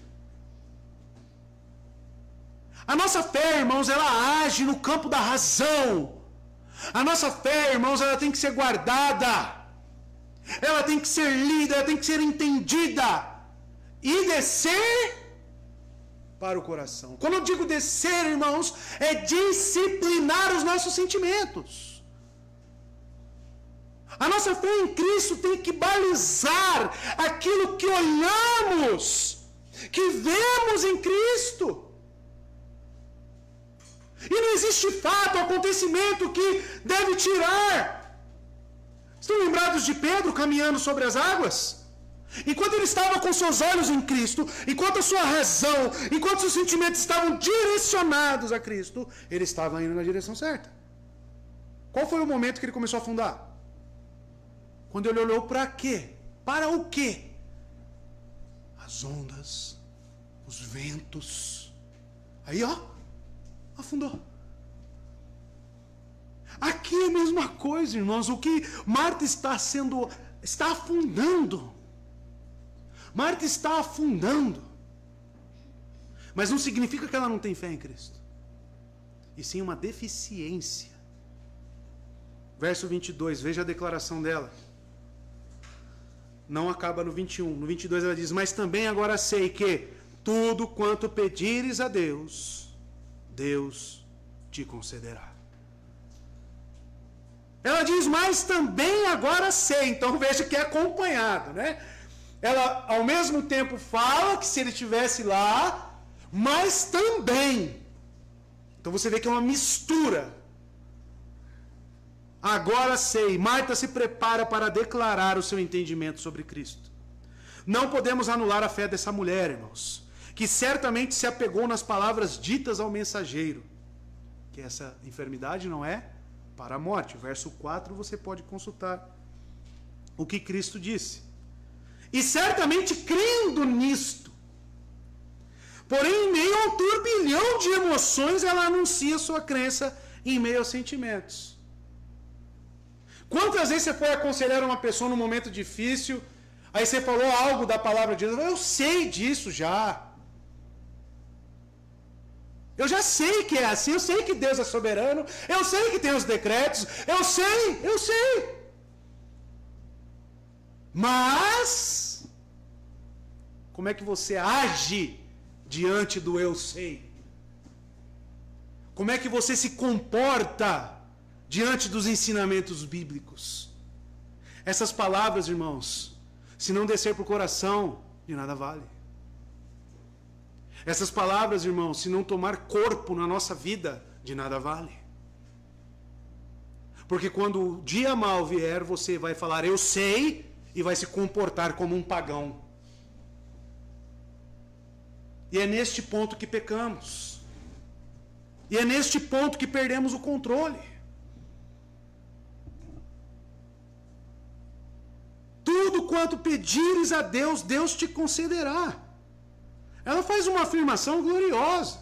A nossa fé, irmãos, ela age no campo da razão. A nossa fé, irmãos, ela tem que ser guardada. Ela tem que ser lida, ela tem que ser entendida. E descer para o coração. Quando eu digo descer, irmãos, é disciplinar os nossos sentimentos. A nossa fé em Cristo tem que balizar aquilo que olhamos, que vemos em Cristo. E não existe fato, acontecimento que deve tirar. Estão lembrados de Pedro caminhando sobre as águas? Enquanto ele estava com seus olhos em Cristo, enquanto a sua razão, enquanto seus sentimentos estavam direcionados a Cristo, ele estava indo na direção certa. Qual foi o momento que ele começou a afundar? Quando ele olhou para quê? Para o quê? As ondas, os ventos. Aí, ó, afundou. Aqui é a mesma coisa, irmãos. O que Marta está afundando. Marta está afundando. Mas não significa que ela não tem fé em Cristo. E sim uma deficiência. Verso 22, veja a declaração dela. Não acaba no 21. No 22 ela diz: mas também agora sei que tudo quanto pedires a Deus, Deus te concederá. Ela diz: mas também agora sei. Então veja que é acompanhado, né? Ela ao mesmo tempo fala que se ele estivesse lá, mas também. Então você vê que é uma mistura. Agora sei. Marta se prepara para declarar o seu entendimento sobre Cristo. Não podemos anular a fé dessa mulher, irmãos, que certamente se apegou nas palavras ditas ao mensageiro, que essa enfermidade não é para a morte. Verso 4 você pode consultar o que Cristo disse. E certamente crendo nisto, porém em meio a um turbilhão de emoções, ela anuncia sua crença em meio aos sentimentos. Quantas vezes você foi aconselhar uma pessoa num momento difícil, aí você falou algo da palavra de Deus: eu sei disso já. Eu já sei que é assim, eu sei que Deus é soberano, eu sei que tem os decretos, eu sei. Mas, como é que você age diante do eu sei? Como é que você se comporta diante dos ensinamentos bíblicos? Essas palavras, irmãos, se não descer para o coração, de nada vale. Essas palavras, irmãos, se não tomar corpo na nossa vida, de nada vale. Porque quando o dia mal vier, você vai falar eu sei e vai se comportar como um pagão. E é neste ponto que pecamos. E é neste ponto que perdemos o controle. Tudo quanto pedires a Deus, Deus te concederá. Ela faz uma afirmação gloriosa.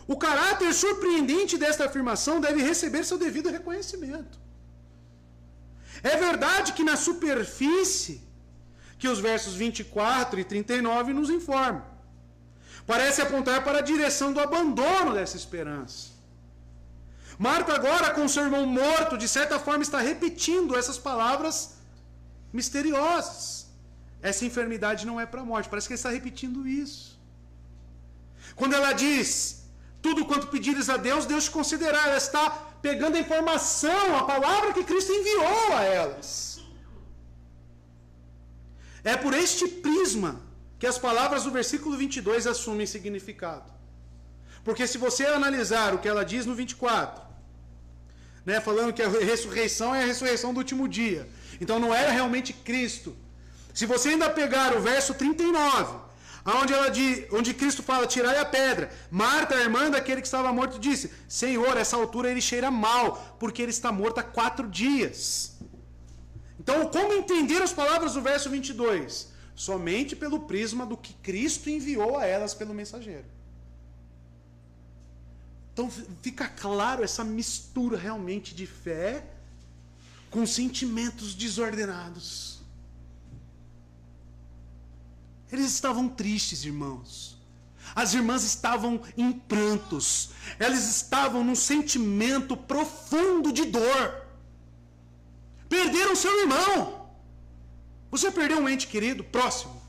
O caráter surpreendente desta afirmação deve receber seu devido reconhecimento. É verdade que na superfície, que os versos 24 e 39 nos informam, parece apontar para a direção do abandono dessa esperança. Marta agora, com seu irmão morto, de certa forma está repetindo essas palavras misteriosas. Essa enfermidade não é para a morte. Parece que ele está repetindo isso. Quando ela diz, tudo quanto pedires a Deus, Deus te concederá. Ela está pegando a informação, a palavra que Cristo enviou a elas. É por este prisma que as palavras do versículo 22 assumem significado. Porque se você analisar o que ela diz no 24, né, falando que a ressurreição é a ressurreição do último dia. Então não era realmente Cristo. Se você ainda pegar o verso 39, onde Cristo fala, tirai a pedra. Marta, a irmã daquele que estava morto, disse, Senhor, a essa altura ele cheira mal, porque ele está morto há 4 dias. Então, como entender as palavras do verso 22? Somente pelo prisma do que Cristo enviou a elas pelo mensageiro. Então, fica claro essa mistura realmente de fé com sentimentos desordenados. Eles estavam tristes, irmãos. As irmãs estavam em prantos. Elas estavam num sentimento profundo de dor. Perderam seu irmão. Você perdeu um ente querido, próximo.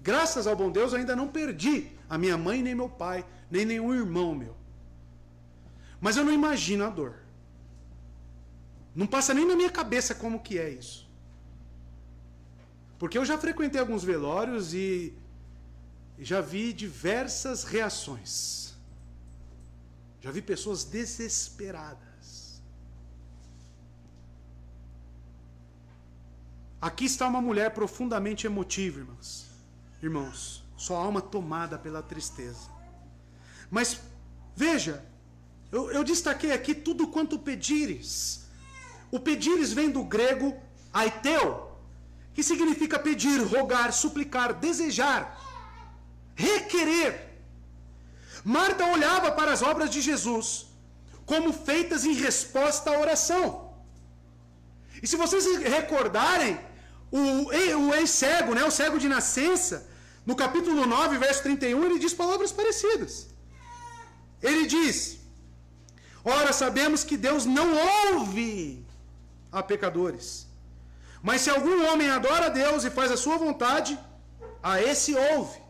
Graças ao bom Deus, eu ainda não perdi a minha mãe, nem meu pai, nem nenhum irmão meu. Mas eu não imagino a dor. Não passa nem na minha cabeça como que é isso. Porque eu já frequentei alguns velórios e já vi diversas reações. Já vi pessoas desesperadas. Aqui está uma mulher profundamente emotiva, irmãos. Irmãos, sua alma tomada pela tristeza. Mas, veja, eu destaquei aqui tudo quanto pedires. O pedires vem do grego aiteu, que significa pedir, rogar, suplicar, desejar, requerer. Marta olhava para as obras de Jesus como feitas em resposta à oração. E se vocês recordarem, o ex-cego, né, o cego de nascença, no capítulo 9, verso 31, ele diz palavras parecidas. Ele diz, ora, sabemos que Deus não ouve a pecadores. Mas se algum homem adora a Deus e faz a sua vontade, a esse ouve.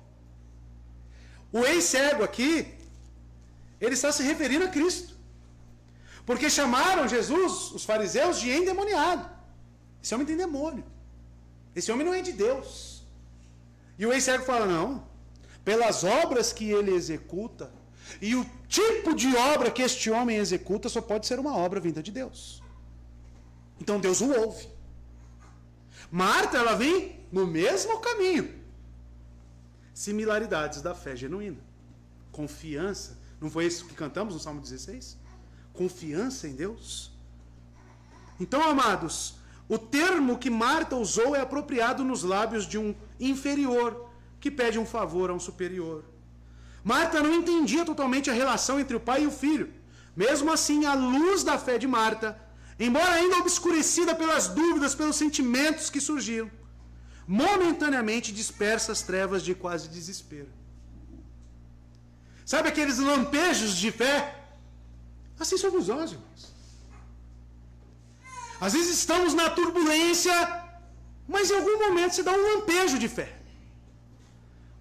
O ex-cego aqui, ele está se referindo a Cristo. Porque chamaram Jesus, os fariseus, de endemoniado. Esse homem tem demônio. Esse homem não é de Deus. E o ex-cego fala, não, pelas obras que ele executa, e o tipo de obra que este homem executa só pode ser uma obra vinda de Deus. Então Deus o ouve. Marta, ela vem no mesmo caminho. Similaridades da fé genuína. Confiança. Não foi isso que cantamos no Salmo 16? Confiança em Deus. Então, amados, o termo que Marta usou é apropriado nos lábios de um inferior que pede um favor a um superior. Marta não entendia totalmente a relação entre o pai e o filho. Mesmo assim, à luz da fé de Marta, embora ainda obscurecida pelas dúvidas, pelos sentimentos que surgiram, momentaneamente dispersa as trevas de quase desespero. Sabe aqueles lampejos de fé? Assim somos nós, irmãos. Às vezes estamos na turbulência, mas em algum momento você dá um lampejo de fé.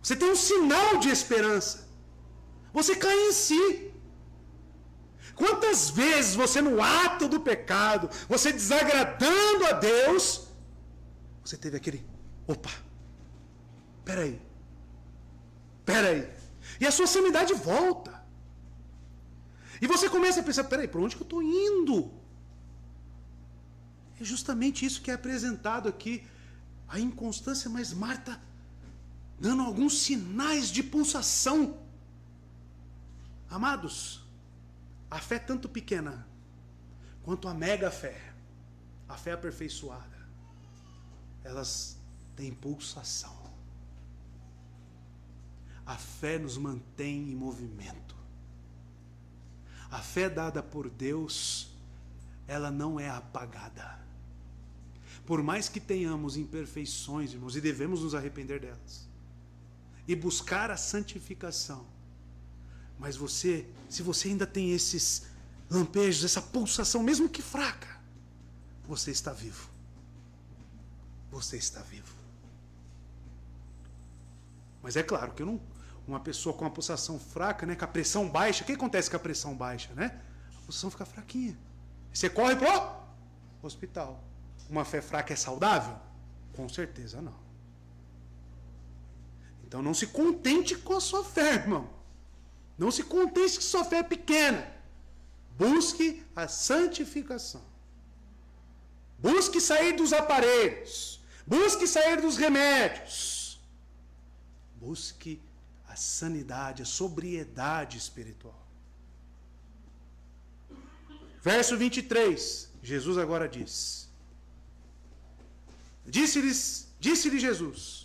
Você tem um sinal de esperança. Você cai em si. Quantas vezes você, no ato do pecado, você desagradando a Deus, você teve aquele, opa, peraí, e a sua sanidade volta. E você começa a pensar, peraí, por onde que eu estou indo? É justamente isso que é apresentado aqui, a inconstância, mas Marta dando alguns sinais de pulsação. Amados, a fé tanto pequena quanto a mega fé, a fé aperfeiçoada, elas têm pulsação. A fé nos mantém em movimento. A fé dada por Deus, ela não é apagada. Por mais que tenhamos imperfeições, irmãos, e devemos nos arrepender delas, e buscar a santificação, mas se você ainda tem esses lampejos, essa pulsação, mesmo que fraca, você está vivo. Você está vivo. Mas é claro que uma pessoa com uma pulsação fraca, né, com a pressão baixa, o que acontece com a pressão baixa, né? A pulsação fica fraquinha. Você corre pro hospital. Uma fé fraca é saudável? Com certeza não. Então não se contente com a sua fé, irmão. Não se contente que sua fé é pequena. Busque a santificação. Busque sair dos aparelhos. Busque sair dos remédios. Busque a sanidade, a sobriedade espiritual. Verso 23, Jesus agora diz. Disse-lhe Jesus: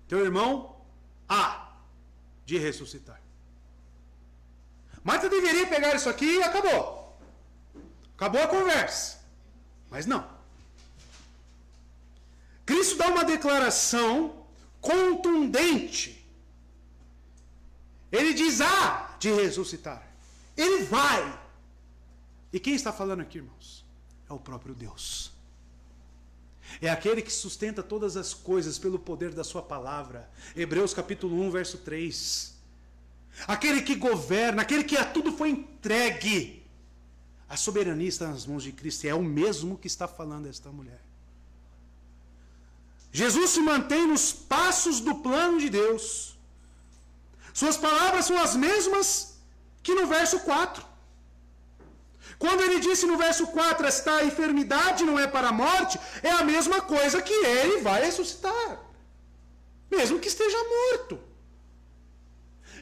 teu irmão há de ressuscitar. Marta deveria pegar isso aqui e acabou. Acabou a conversa. Mas não. Cristo dá uma declaração contundente. Ele diz há de ressuscitar. Ele vai. E quem está falando aqui, irmãos? É o próprio Deus. É aquele que sustenta todas as coisas pelo poder da sua palavra. Hebreus capítulo 1, verso 3. Aquele que governa, aquele que a tudo foi entregue. A soberania está nas mãos de Cristo. E é o mesmo que está falando esta mulher. Jesus se mantém nos passos do plano de Deus. Suas palavras são as mesmas que no verso 4. Quando ele disse no verso 4, esta enfermidade não é para a morte, é a mesma coisa que ele vai ressuscitar. Mesmo que esteja morto.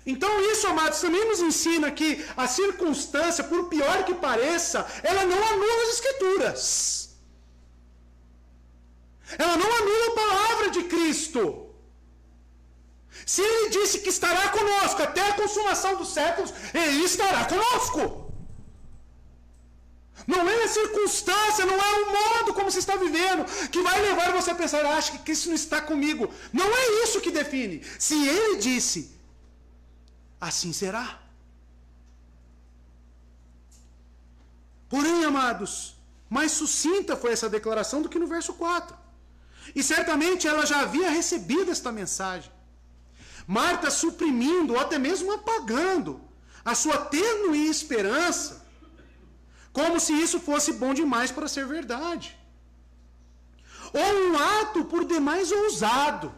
Então isso, amados, também nos ensina que a circunstância, por pior que pareça, ela não anula as Escrituras. Ela não anula a palavra de Cristo. Se ele disse que estará conosco até a consumação dos séculos, ele estará conosco. Não é a circunstância, não é o modo como você está vivendo que vai levar você a pensar, acho que Cristo não está comigo. Não é isso que define. Se ele disse, assim será. Porém, amados, mais sucinta foi essa declaração do que no verso 4. E certamente ela já havia recebido esta mensagem. Marta suprimindo, ou até mesmo apagando, a sua tênue esperança, como se isso fosse bom demais para ser verdade. Ou um ato por demais ousado.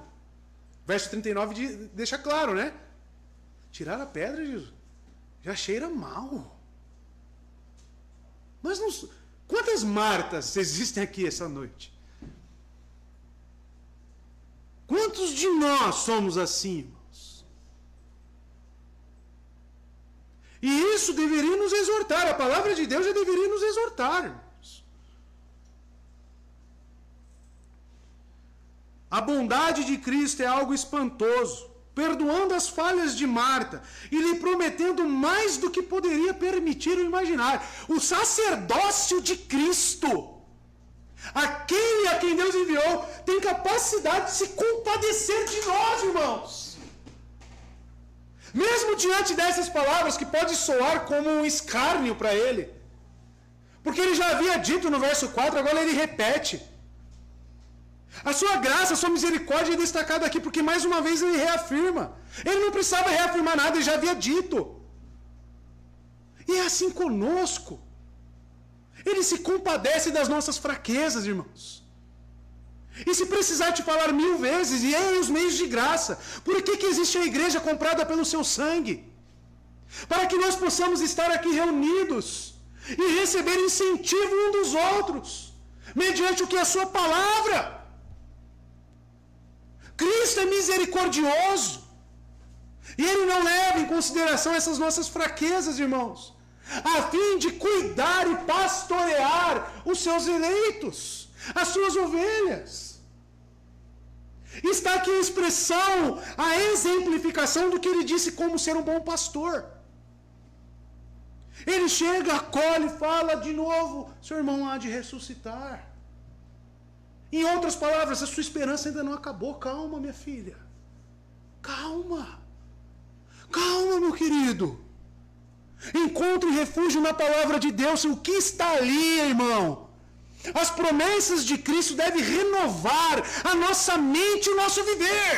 Verso 39 deixa claro, né? Tirar a pedra, Jesus, já cheira mal. Mas não, quantas Martas existem aqui essa noite? Quantos de nós somos assim, irmãos? E isso deveria nos exortar. A palavra de Deus já deveria nos exortar, irmãos. A bondade de Cristo é algo espantoso, perdoando as falhas de Marta e lhe prometendo mais do que poderia permitir ou imaginar. O sacerdócio de Cristo, aquele a quem Deus enviou, tem capacidade de se compadecer de nós, irmãos. Mesmo diante dessas palavras, que pode soar como um escárnio para ele, porque ele já havia dito no verso 4, agora ele repete. A sua graça, a sua misericórdia é destacada aqui, porque mais uma vez ele reafirma. Ele não precisava reafirmar nada, ele já havia dito. E é assim conosco. Ele se compadece das nossas fraquezas, irmãos. E se precisar te falar 1000 vezes, e aí os meios de graça. Por que existe a igreja comprada pelo seu sangue? Para que nós possamos estar aqui reunidos e receber incentivo um dos outros, mediante o que é a sua palavra. Cristo é misericordioso. E Ele não leva em consideração essas nossas fraquezas, irmãos, a fim de cuidar e pastorear os seus eleitos, as suas ovelhas. Está aqui a expressão, a exemplificação do que Ele disse como ser um bom pastor. Ele chega, acolhe, fala de novo, seu irmão há de ressuscitar. Em outras palavras, a sua esperança ainda não acabou. Calma, minha filha. Calma. Calma, meu querido. Encontre refúgio na palavra de Deus. O que está ali, irmão? As promessas de Cristo devem renovar a nossa mente e o nosso viver.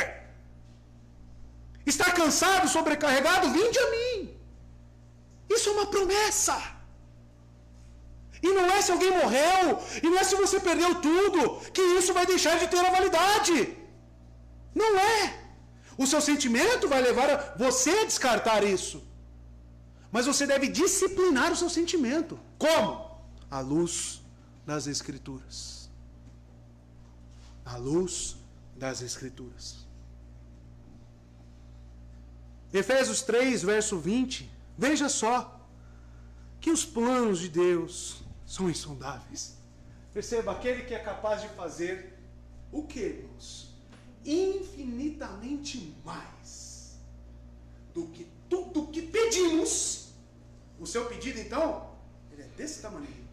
Está cansado, sobrecarregado? Vinde a mim. Isso é uma promessa. E não é se alguém morreu, e não é se você perdeu tudo, que isso vai deixar de ter a validade. Não é. O seu sentimento vai levar você a descartar isso. Mas você deve disciplinar o seu sentimento. Como? À luz das Escrituras. À luz das Escrituras. Efésios 3, verso 20. Veja só que os planos de Deus são insondáveis. Perceba, aquele que é capaz de fazer o que, irmãos? Infinitamente mais do que tudo que pedimos. O seu pedido, então, ele é desse tamanho.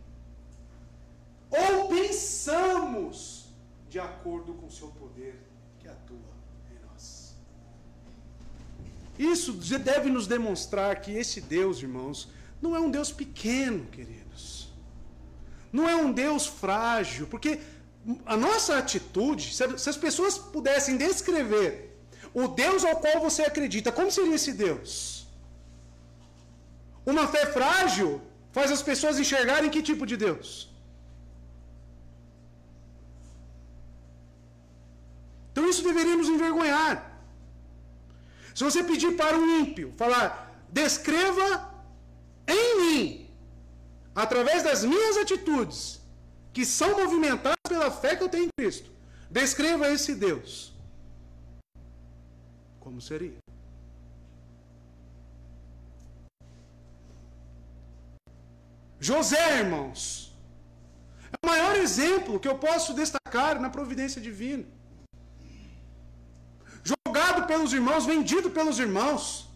Ou pensamos de acordo com o seu poder que atua em nós. Isso deve nos demonstrar que esse Deus, irmãos, não é um Deus pequeno, queridos. Não é um Deus frágil, porque a nossa atitude, se as pessoas pudessem descrever o Deus ao qual você acredita, como seria esse Deus? Uma fé frágil faz as pessoas enxergarem que tipo de Deus? Então isso deveria nos envergonhar. Se você pedir para um ímpio, falar, descreva em mim, através das minhas atitudes, que são movimentadas pela fé que eu tenho em Cristo, descreva esse Deus. Como seria? José, irmãos, é o maior exemplo que eu posso destacar na providência divina. Jogado pelos irmãos, vendido pelos irmãos.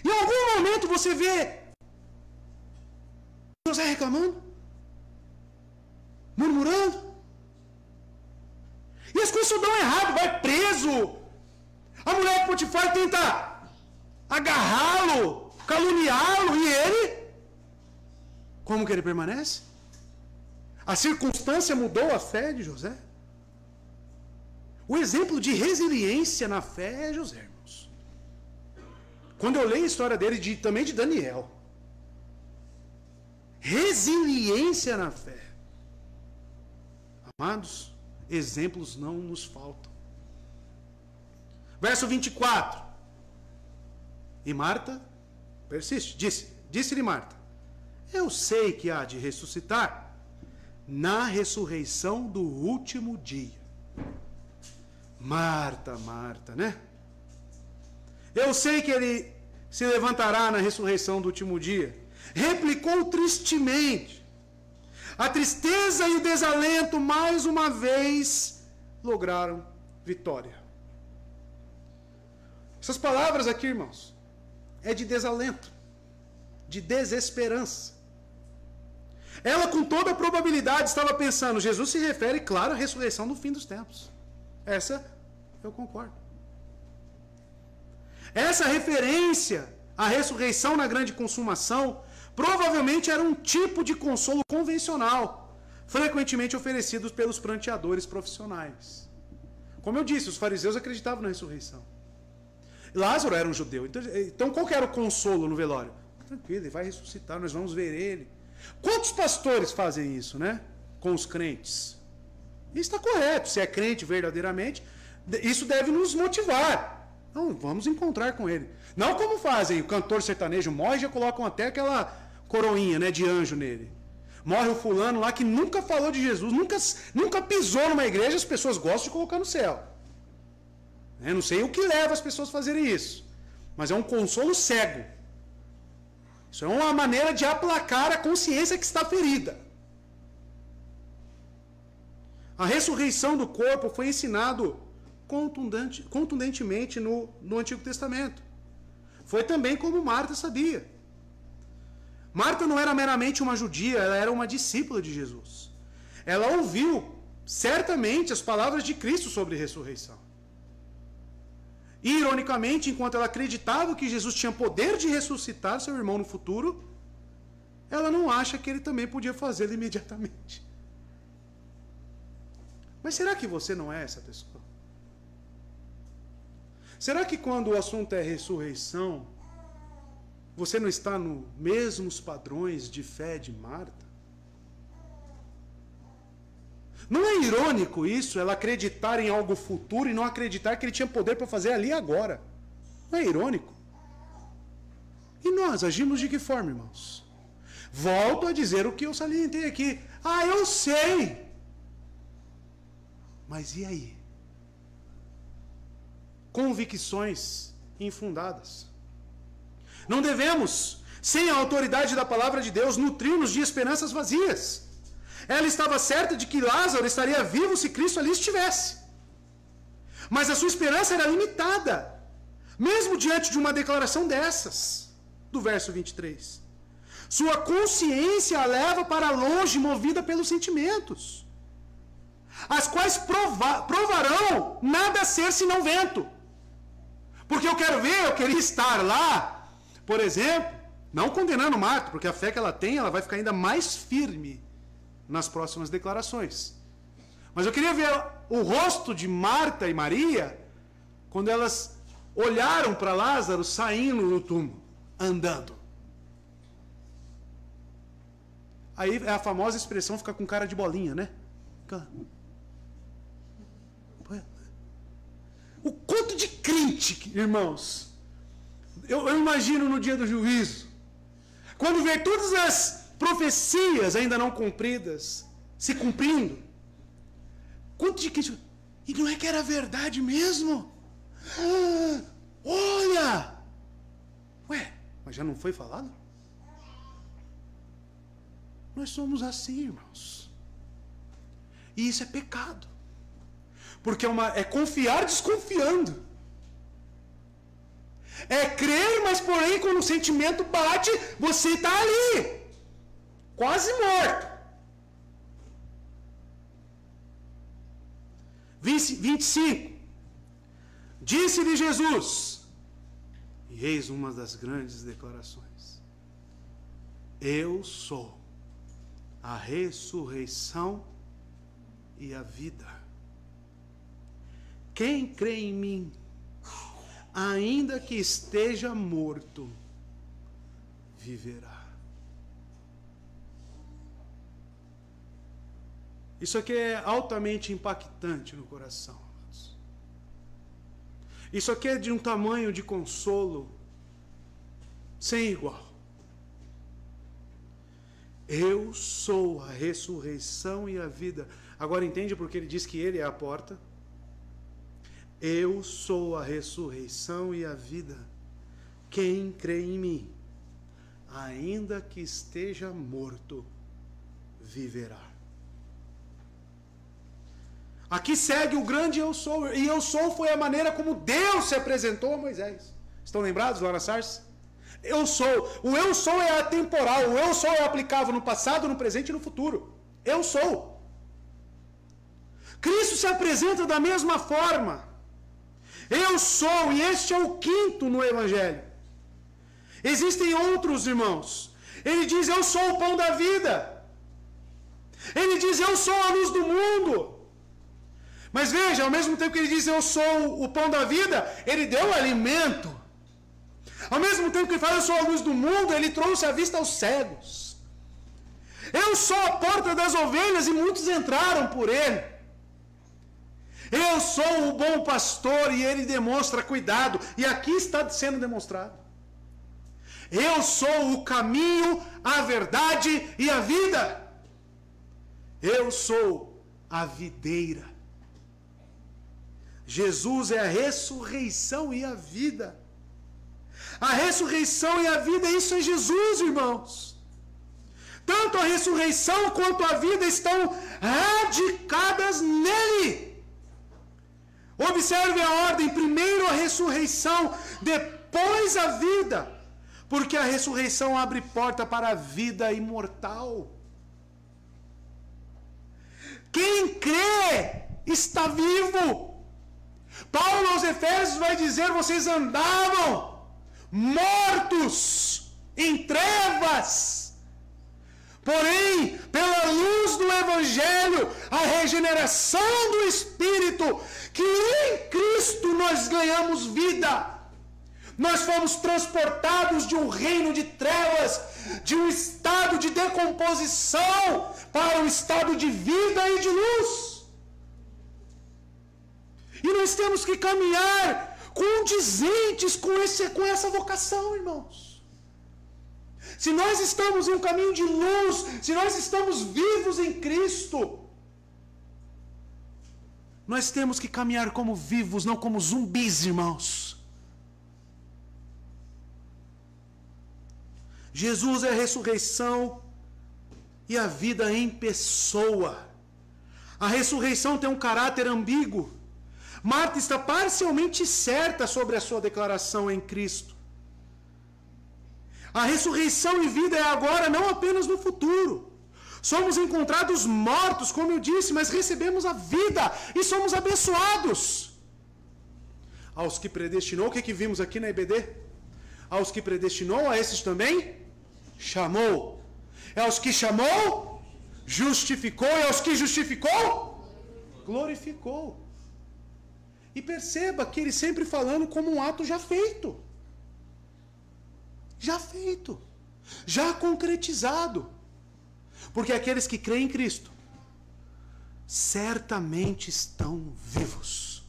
Em algum momento você vê José reclamando, murmurando. E as coisas só dão errado, vai preso. A mulher de Potifar tenta agarrá-lo, caluniá-lo, e ele, como que ele permanece? A circunstância mudou a fé de José. O exemplo de resiliência na fé é José, irmãos. Quando eu leio a história dele, também de Daniel. Resiliência na fé. Amados, exemplos não nos faltam. Verso 24. E Marta persiste. Disse-lhe Marta, eu sei que há de ressuscitar na ressurreição do último dia. Marta, Marta, né? Eu sei que ele se levantará na ressurreição do último dia. Replicou tristemente. A tristeza e o desalento, mais uma vez, lograram vitória. Essas palavras aqui, irmãos, é de desalento, de desesperança. Ela, com toda a probabilidade, estava pensando, Jesus se refere, claro, à ressurreição no fim dos tempos. Essa, eu concordo. Essa referência à ressurreição na grande consumação, provavelmente era um tipo de consolo convencional, frequentemente oferecido pelos pranteadores profissionais. Como eu disse, os fariseus acreditavam na ressurreição. Lázaro era um judeu. Então qual que era o consolo no velório? Tranquilo, ele vai ressuscitar, nós vamos ver ele. Quantos pastores fazem isso, né? Com os crentes? Isso está correto. Se é crente verdadeiramente, isso deve nos motivar. Não, vamos encontrar com ele. Não como fazem, o cantor sertanejo morre e já colocam até aquela coroinha, né, de anjo nele. Morre o fulano lá que nunca falou de Jesus, nunca pisou numa igreja, as pessoas gostam de colocar no céu. Eu não sei o que leva as pessoas a fazerem isso, mas é um consolo cego. Isso é uma maneira de aplacar a consciência que está ferida. A ressurreição do corpo foi ensinado contundentemente no Antigo Testamento. Foi também como Marta sabia. Marta não era meramente uma judia, ela era uma discípula de Jesus. Ela ouviu certamente as palavras de Cristo sobre ressurreição. E, ironicamente, enquanto ela acreditava que Jesus tinha poder de ressuscitar seu irmão no futuro, ela não acha que ele também podia fazê-lo imediatamente. Mas será que você não é essa pessoa? Será que quando o assunto é ressurreição, você não está nos mesmos padrões de fé de Marta? Não é irônico isso, ela acreditar em algo futuro e não acreditar que ele tinha poder para fazer ali e agora? Não é irônico? E nós agimos de que forma, irmãos? Volto a dizer o que eu salientei aqui. Ah, eu sei. Mas e aí? Convicções infundadas. Não devemos, sem a autoridade da palavra de Deus, nutrir-nos de esperanças vazias. Ela estava certa de que Lázaro estaria vivo se Cristo ali estivesse. Mas a sua esperança era limitada, mesmo diante de uma declaração dessas, do verso 23. Sua consciência a leva para longe, movida pelos sentimentos, as quais provarão nada ser senão vento. Porque eu queria estar lá, por exemplo, não condenando Marta, porque a fé que ela tem, ela vai ficar ainda mais firme nas próximas declarações. Mas eu queria ver o rosto de Marta e Maria quando elas olharam para Lázaro saindo do túmulo, andando. Aí é a famosa expressão ficar com cara de bolinha, né? O quanto de crente, irmãos, eu imagino no dia do juízo, quando ver todas as profecias ainda não cumpridas se cumprindo, quanto de crente, e não é que era verdade mesmo? Ah, olha! Ué, mas já não foi falado? Nós somos assim, irmãos. E isso é pecado. Porque é confiar desconfiando. É crer, mas porém quando o sentimento bate, você está ali, quase morto. 25. Disse-lhe Jesus, e eis uma das grandes declarações: eu sou a ressurreição e a vida. Quem crê em mim, ainda que esteja morto, viverá. Isso aqui é altamente impactante no coração. Isso aqui é de um tamanho de consolo sem igual. Eu sou a ressurreição e a vida. Agora entende porque ele diz que ele é a porta? Eu sou a ressurreição e a vida. Quem crê em mim, ainda que esteja morto, viverá. Aqui segue o grande eu sou. E eu sou foi a maneira como Deus se apresentou a Moisés. Estão lembrados lá na sarça? Eu sou. O eu sou é atemporal. O eu sou é aplicável no passado, no presente e no futuro. Eu sou. Cristo se apresenta da mesma forma. Eu sou, e este é o quinto no Evangelho. Existem outros, irmãos. Ele diz, eu sou o pão da vida. Ele diz, eu sou a luz do mundo. Mas veja, ao mesmo tempo que ele diz, eu sou o pão da vida, ele deu alimento. Ao mesmo tempo que ele fala, eu sou a luz do mundo, ele trouxe a vista aos cegos. Eu sou a porta das ovelhas e muitos entraram por ele. Eu sou o bom pastor e ele demonstra cuidado. E aqui está sendo demonstrado. Eu sou o caminho, a verdade e a vida. Eu sou a videira. Jesus é a ressurreição e a vida. A ressurreição e a vida, isso é Jesus, irmãos. Tanto a ressurreição quanto a vida estão radicadas nele. Observe a ordem, primeiro a ressurreição, depois a vida, porque a ressurreição abre porta para a vida imortal. Quem crê está vivo. Paulo aos Efésios vai dizer, vocês andavam mortos em trevas, porém, pela luz do Evangelho, a regeneração do Espírito, que em Cristo nós ganhamos vida. Nós fomos transportados de um reino de trevas de um estado de decomposição para um estado de vida e de luz. E nós temos que caminhar condizentes com essa vocação, irmãos. Se nós estamos em um caminho de luz, se nós estamos vivos em Cristo, nós temos que caminhar como vivos, não como zumbis, irmãos. Jesus é a ressurreição e a vida em pessoa. A ressurreição tem um caráter ambíguo. Marta está parcialmente certa sobre a sua declaração em Cristo. A ressurreição e vida é agora, não apenas no futuro. Somos encontrados mortos, como eu disse, mas recebemos a vida e somos abençoados. Aos que predestinou, o que vimos aqui na EBD? Aos que predestinou, a esses também chamou. É aos que chamou, justificou, e aos que justificou, glorificou. E perceba que ele sempre falando como um ato já feito. Já feito. Já concretizado. Porque aqueles que creem em Cristo certamente estão vivos.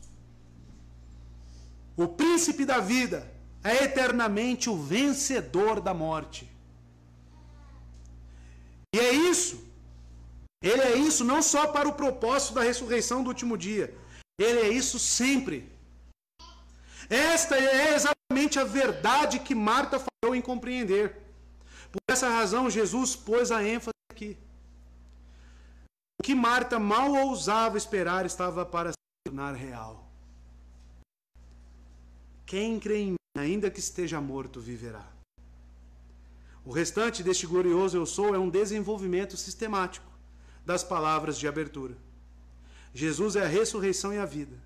O príncipe da vida é eternamente o vencedor da morte. E é isso. Ele é isso não só para o propósito da ressurreição do último dia. Ele é isso sempre. Esta é exatamente a verdade que Marta falhou em compreender. Por essa razão, Jesus pôs a ênfase aqui. O que Marta mal ousava esperar estava para se tornar real. Quem crê em mim, ainda que esteja morto, viverá. O restante deste glorioso eu sou é um desenvolvimento sistemático das palavras de abertura. Jesus é a ressurreição e a vida.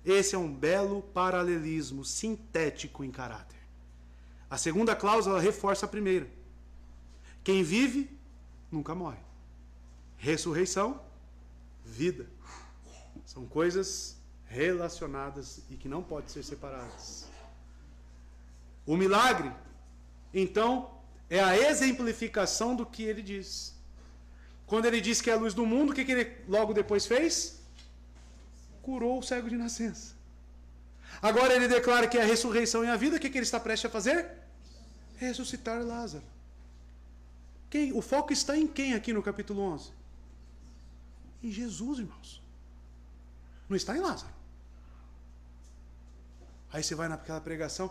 Esse é um belo paralelismo sintético em caráter. A segunda cláusula reforça a primeira. Quem vive, nunca morre. Ressurreição, vida. São coisas relacionadas e que não podem ser separadas. O milagre, então, é a exemplificação do que ele diz. Quando ele diz que é a luz do mundo, o que ele logo depois fez? Curou o cego de nascença. Agora ele declara que é a ressurreição e a vida. O que ele está prestes a fazer? Ressuscitar Lázaro. O foco está em quem aqui no capítulo 11? Em Jesus, irmãos. Não está em Lázaro. Aí você vai naquela pregação,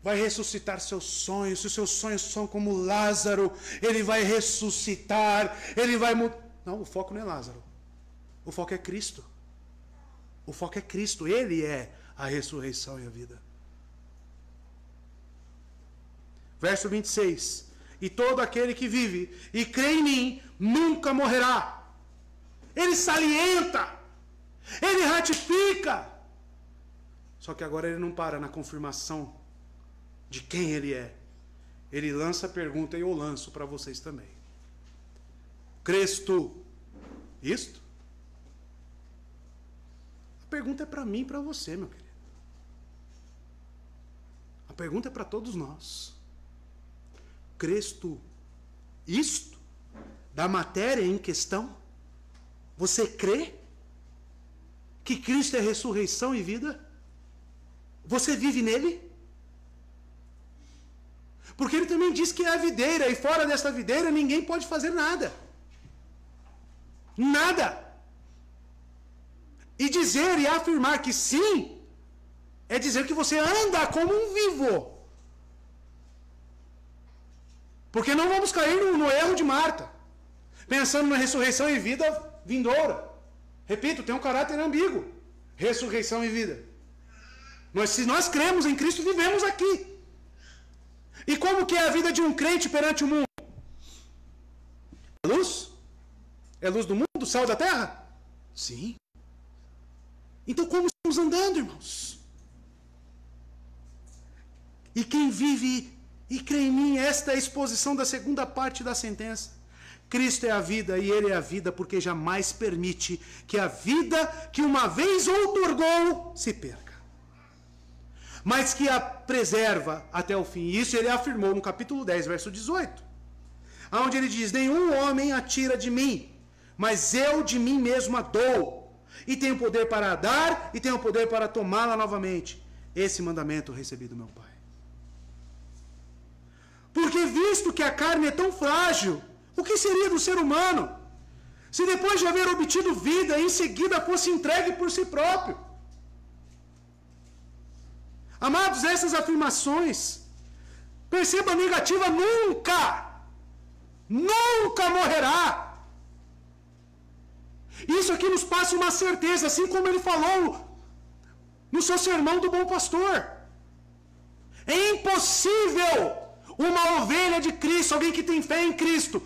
vai ressuscitar seus sonhos. Se os seus sonhos são como Lázaro, ele vai ressuscitar, ele vai mudar. Não, o foco não é Lázaro. O foco é Cristo. O foco é Cristo. Ele é a ressurreição e a vida. Verso 26. E todo aquele que vive e crê em mim nunca morrerá. Ele salienta. Ele ratifica. Só que agora ele não para na confirmação de quem ele é. Ele lança a pergunta e eu lanço para vocês também. Crês tu isto? A pergunta é para mim e para você, meu querido. A pergunta é para todos nós. Crês tu isto? Da matéria em questão? Você crê que Cristo é ressurreição e vida? Você vive nele? Porque ele também diz que é a videira, e fora desta videira ninguém pode fazer nada. Nada. E dizer e afirmar que sim, é dizer que você anda como um vivo. Porque não vamos cair no erro de Marta, pensando na ressurreição e vida vindoura. Repito, tem um caráter ambíguo. Ressurreição e vida. Se nós cremos em Cristo, vivemos aqui. E como que é a vida de um crente perante o mundo? É luz? É luz do mundo, sal da terra? Sim. Então como estamos andando, irmãos? E quem vive e crê em mim, esta é a exposição da segunda parte da sentença. Cristo é a vida e ele é a vida porque jamais permite que a vida que uma vez outorgou se perca, mas que a preserva até o fim. Isso ele afirmou no capítulo 10, verso 18. onde ele diz: nenhum homem atira de mim, mas eu de mim mesmo a dou, e tenho poder para dar, e tenho poder para tomá-la novamente. Esse mandamento eu recebi do meu Pai. Porque visto que a carne é tão frágil, o que seria do ser humano, se depois de haver obtido vida, em seguida fosse entregue por si próprio? Amados, essas afirmações, perceba, a negativa nunca morrerá. Isso aqui nos passa uma certeza, assim como ele falou no seu sermão do Bom Pastor. É impossível uma ovelha de Cristo, alguém que tem fé em Cristo,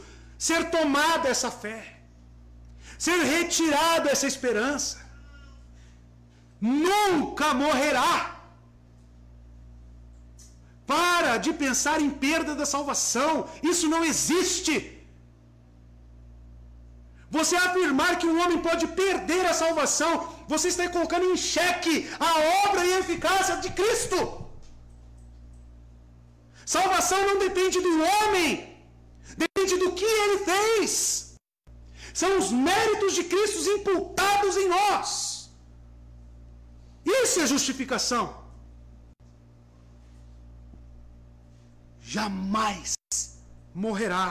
ser tomada essa fé, ser retirada essa esperança. Nunca morrerá. Para de pensar em perda da salvação. Isso não existe. Você afirmar que um homem pode perder a salvação, você está colocando em xeque a obra e a eficácia de Cristo. Salvação não depende do homem, depende do que ele fez. São os méritos de Cristo imputados em nós. Isso é justificação. Jamais morrerá.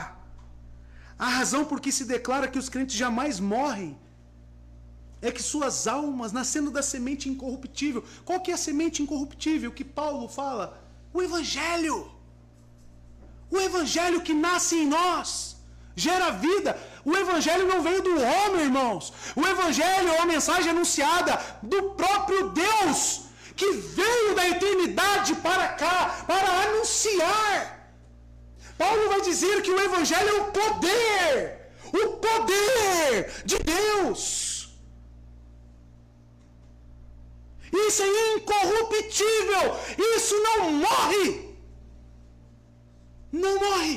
A razão por que se declara que os crentes jamais morrem é que suas almas, nascendo da semente incorruptível. Qual que é a semente incorruptível que Paulo fala? O Evangelho. O Evangelho que nasce em nós gera vida. O Evangelho não veio do homem, irmãos. O Evangelho é uma mensagem anunciada do próprio Deus, que veio da eternidade para cá, para anunciar. Paulo vai dizer que o Evangelho é o poder de Deus. Isso é incorruptível, isso não morre. Não morre.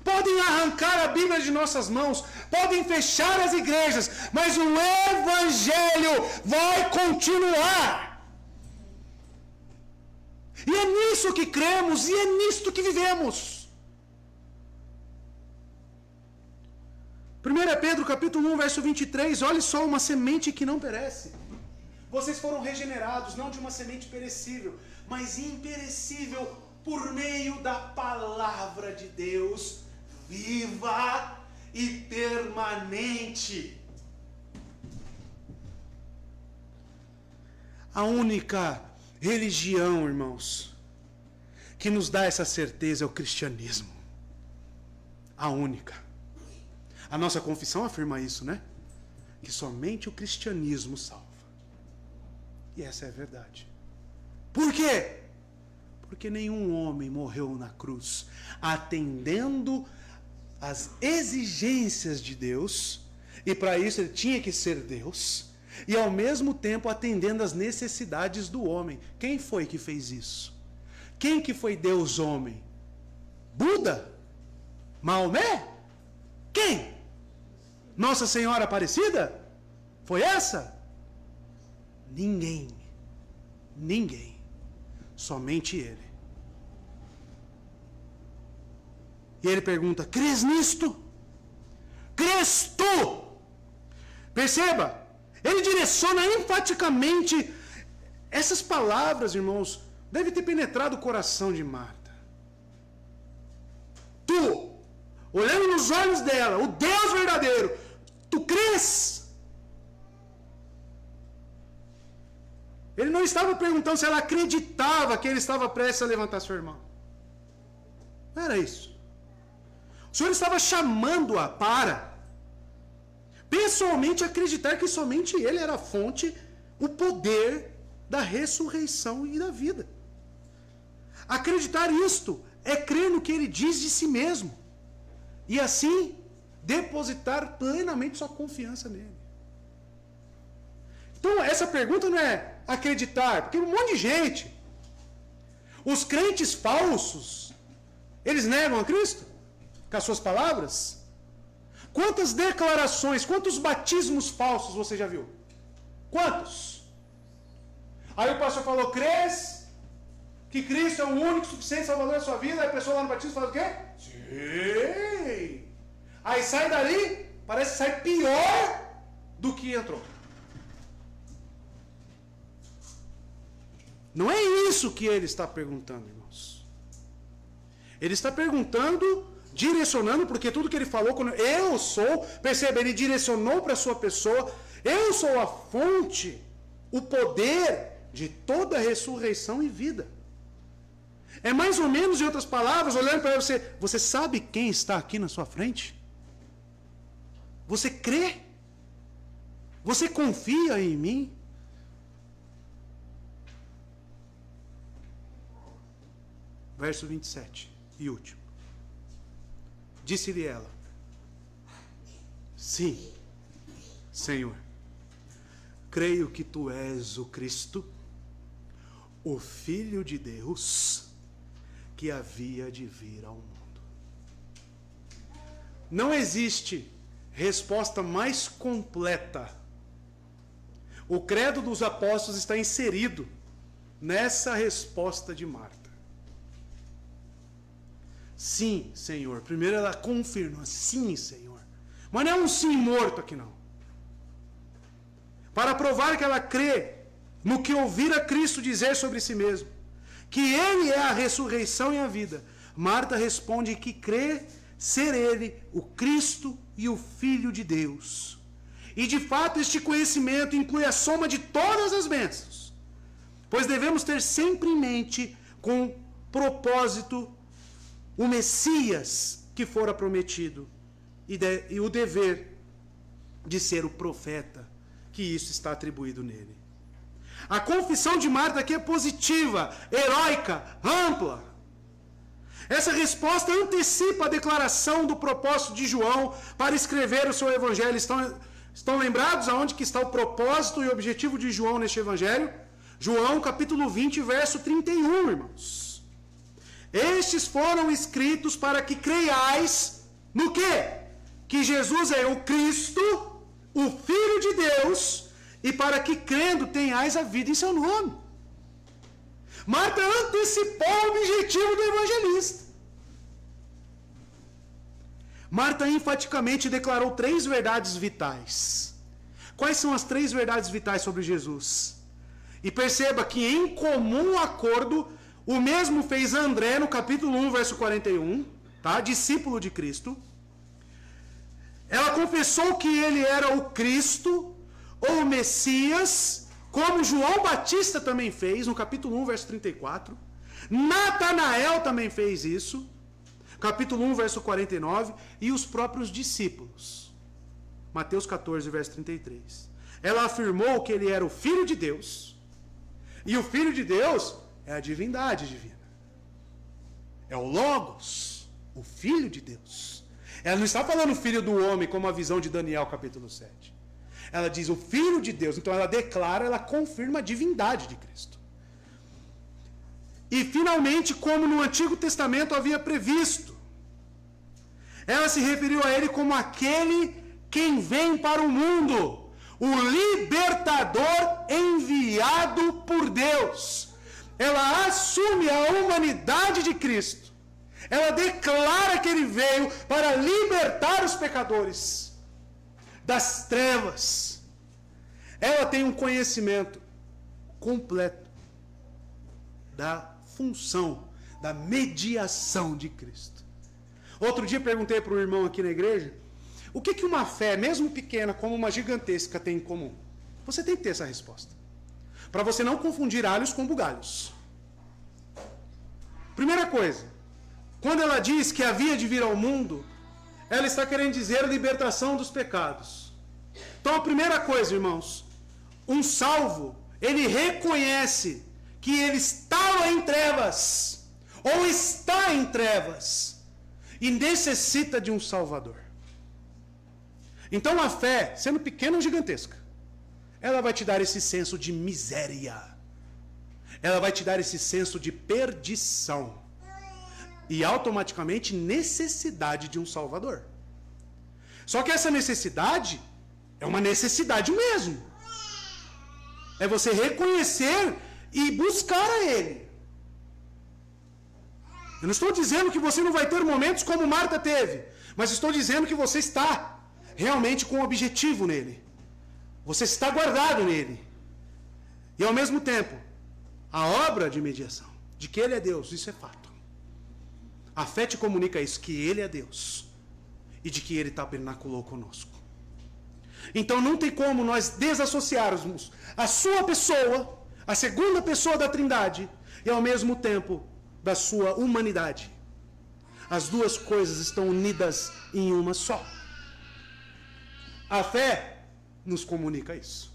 Podem arrancar a Bíblia de nossas mãos, podem fechar as igrejas, mas o Evangelho vai continuar. E é nisso que cremos, e é nisto que vivemos. 1 Pedro capítulo 1, verso 23, olhe só, uma semente que não perece. Vocês foram regenerados, não de uma semente perecível, mas imperecível, por meio da palavra de Deus, viva e permanente. A única religião, irmãos, que nos dá essa certeza é o cristianismo. A única. A nossa confissão afirma isso, né? Que somente o cristianismo salva. E essa é a verdade. Por quê? Porque nenhum homem morreu na cruz atendendo às exigências de Deus, e para isso ele tinha que ser Deus, e ao mesmo tempo atendendo às necessidades do homem. Quem foi que fez isso? Quem que foi Deus homem? Buda? Maomé? Quem? Nossa Senhora Aparecida? Foi essa? Ninguém. Ninguém. Somente Ele. E ele pergunta: crês nisto? Crês tu? Perceba, ele direciona enfaticamente essas palavras, irmãos, deve ter penetrado o coração de Marta. Tu, olhando nos olhos dela, o Deus verdadeiro, tu crês? Ele não estava perguntando se ela acreditava que ele estava prestes a levantar seu irmão. Não era isso. O Senhor estava chamando-a para pessoalmente acreditar que somente Ele era a fonte, o poder da ressurreição e da vida. Acreditar isto é crer no que Ele diz de si mesmo. E assim, depositar plenamente sua confiança nele. Então, essa pergunta não é acreditar, porque um monte de gente, os crentes falsos, eles negam a Cristo com as suas palavras. Quantas declarações, quantos batismos falsos você já viu? Quantos? Aí o pastor falou: crês Que Cristo é o único suficiente salvador da sua vida? Aí a pessoa lá no batismo fala o quê? Sim. Aí sai dali, parece que sai pior do que entrou. Não é isso que ele está perguntando, irmãos. Ele está perguntando, direcionando, porque tudo que ele falou, quando eu sou, percebe, ele direcionou para a sua pessoa, eu sou a fonte, o poder de toda ressurreição e vida. É mais ou menos, em outras palavras, olhando para você, você sabe quem está aqui na sua frente? Você crê? Você confia em mim? Verso 27 e último. Disse-lhe ela: sim, Senhor, creio que tu és o Cristo, o Filho de Deus, que havia de vir ao mundo. Não existe resposta mais completa. O credo dos apóstolos está inserido nessa resposta de Marta. Sim, Senhor. Primeiro ela confirma, sim, Senhor. Mas não é um sim morto aqui não. Para provar que ela crê no que ouvira Cristo dizer sobre si mesmo, que Ele é a ressurreição e a vida, Marta responde que crê ser Ele o Cristo e o Filho de Deus. E de fato este conhecimento inclui a soma de todas as bênçãos, pois devemos ter sempre em mente com propósito o Messias que fora prometido e o dever de ser o profeta, que isso está atribuído nele. A confissão de Marta aqui é positiva, heróica, ampla. Essa resposta antecipa a declaração do propósito de João para escrever o seu evangelho. Estão lembrados aonde que está o propósito e o objetivo de João neste evangelho? João capítulo 20, verso 31, irmãos. Estes foram escritos para que creiais no quê? Que Jesus é o Cristo, o Filho de Deus, e para que crendo tenhais a vida em seu nome. Marta antecipou o objetivo do evangelista. Marta enfaticamente declarou 3 verdades vitais. Quais são as 3 verdades vitais sobre Jesus? E perceba que em comum acordo, o mesmo fez André no capítulo 1, verso 41, tá? Discípulo de Cristo. Ela confessou que ele era o Cristo, ou Messias, como João Batista também fez, no capítulo 1, verso 34. Natanael também fez isso, capítulo 1, verso 49. E os próprios discípulos, Mateus 14, verso 33. Ela afirmou que ele era o Filho de Deus, e o Filho de Deus é a divindade divina. É o Logos, o Filho de Deus. Ela não está falando Filho do homem, como a visão de Daniel, capítulo 7. Ela diz o Filho de Deus. Então ela declara, ela confirma a divindade de Cristo. E finalmente, como no Antigo Testamento havia previsto, ela se referiu a ele como aquele quem vem para o mundo, o libertador enviado por Deus. Ela assume a humanidade de Cristo. Ela declara que ele veio para libertar os pecadores das trevas. Ela tem um conhecimento completo da função, da mediação de Cristo. Outro dia perguntei para um irmão aqui na igreja, o que uma fé, mesmo pequena, como uma gigantesca, tem em comum? Você tem que ter essa resposta, para você não confundir alhos com bugalhos. Primeira coisa, quando ela diz que havia de vir ao mundo, ela está querendo dizer a libertação dos pecados. Então a primeira coisa, irmãos, um salvo, ele reconhece que ele estava em trevas, ou está em trevas, e necessita de um Salvador. Então a fé, sendo pequena ou gigantesca, ela vai te dar esse senso de miséria, ela vai te dar esse senso de perdição, e automaticamente necessidade de um Salvador. Só que essa necessidade é uma necessidade mesmo. É você reconhecer e buscar a Ele. Eu não estou dizendo que você não vai ter momentos como Marta teve, mas estou dizendo que você está realmente com um objetivo nele. Você está guardado nele. E ao mesmo tempo, a obra de mediação, de que Ele é Deus, isso é fato. A fé te comunica isso, que Ele é Deus. E de que Ele tabernaculou conosco. Então não tem como nós desassociarmos a sua pessoa, a segunda pessoa da Trindade, e ao mesmo tempo da sua humanidade. As duas coisas estão unidas em uma só. A fé nos comunica isso.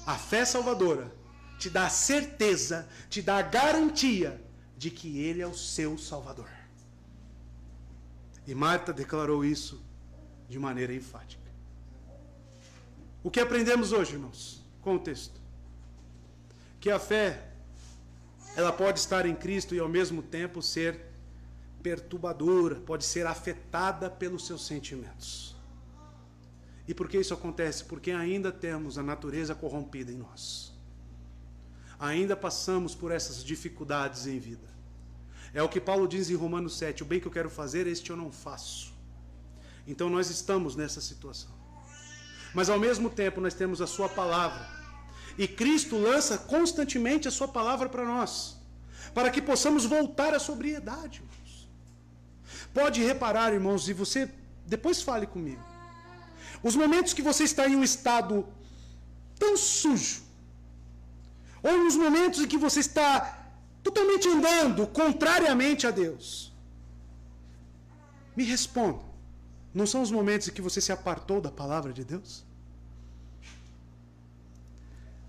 A fé salvadora te dá a certeza, te dá a garantia de que Ele é o seu Salvador. E Marta declarou isso de maneira enfática. O que aprendemos hoje, irmãos, com o texto? Que a fé, ela pode estar em Cristo e ao mesmo tempo ser perturbadora, pode ser afetada pelos seus sentimentos. E por que isso acontece? Porque ainda temos a natureza corrompida em nós. Ainda passamos por essas dificuldades em vida. É o que Paulo diz em Romanos 7, o bem que eu quero fazer, este eu não faço. Então nós estamos nessa situação. Mas ao mesmo tempo nós temos a sua palavra. E Cristo lança constantemente a sua palavra para nós. Para que possamos voltar à sobriedade, irmãos. Pode reparar, irmãos, e você depois fale comigo. Os momentos que você está em um estado tão sujo, ou nos momentos em que você está totalmente andando contrariamente a Deus, me responda, não são os momentos em que você se apartou da palavra de Deus?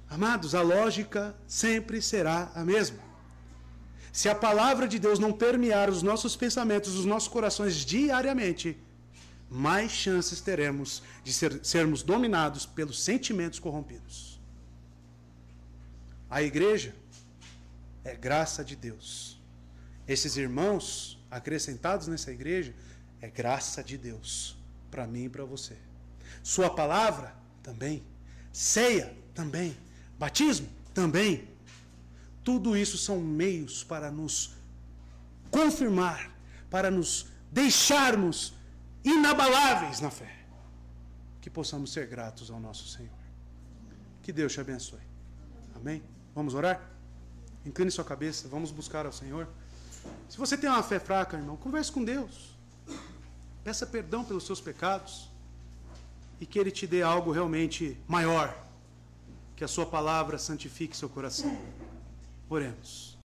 Amados, a lógica sempre será a mesma. Se a palavra de Deus não permear os nossos pensamentos, os nossos corações diariamente, mais chances teremos de sermos dominados pelos sentimentos corrompidos. A igreja é graça de Deus. Esses irmãos acrescentados nessa igreja é graça de Deus para mim e para você. Sua palavra também. Ceia também. Batismo também. Tudo isso são meios para nos confirmar, para nos deixarmos inabaláveis na fé. Que possamos ser gratos ao nosso Senhor. Que Deus te abençoe. Amém? Vamos orar? Incline sua cabeça, vamos buscar ao Senhor. Se você tem uma fé fraca, irmão, converse com Deus. Peça perdão pelos seus pecados e que Ele te dê algo realmente maior, que a sua palavra santifique seu coração. Oremos.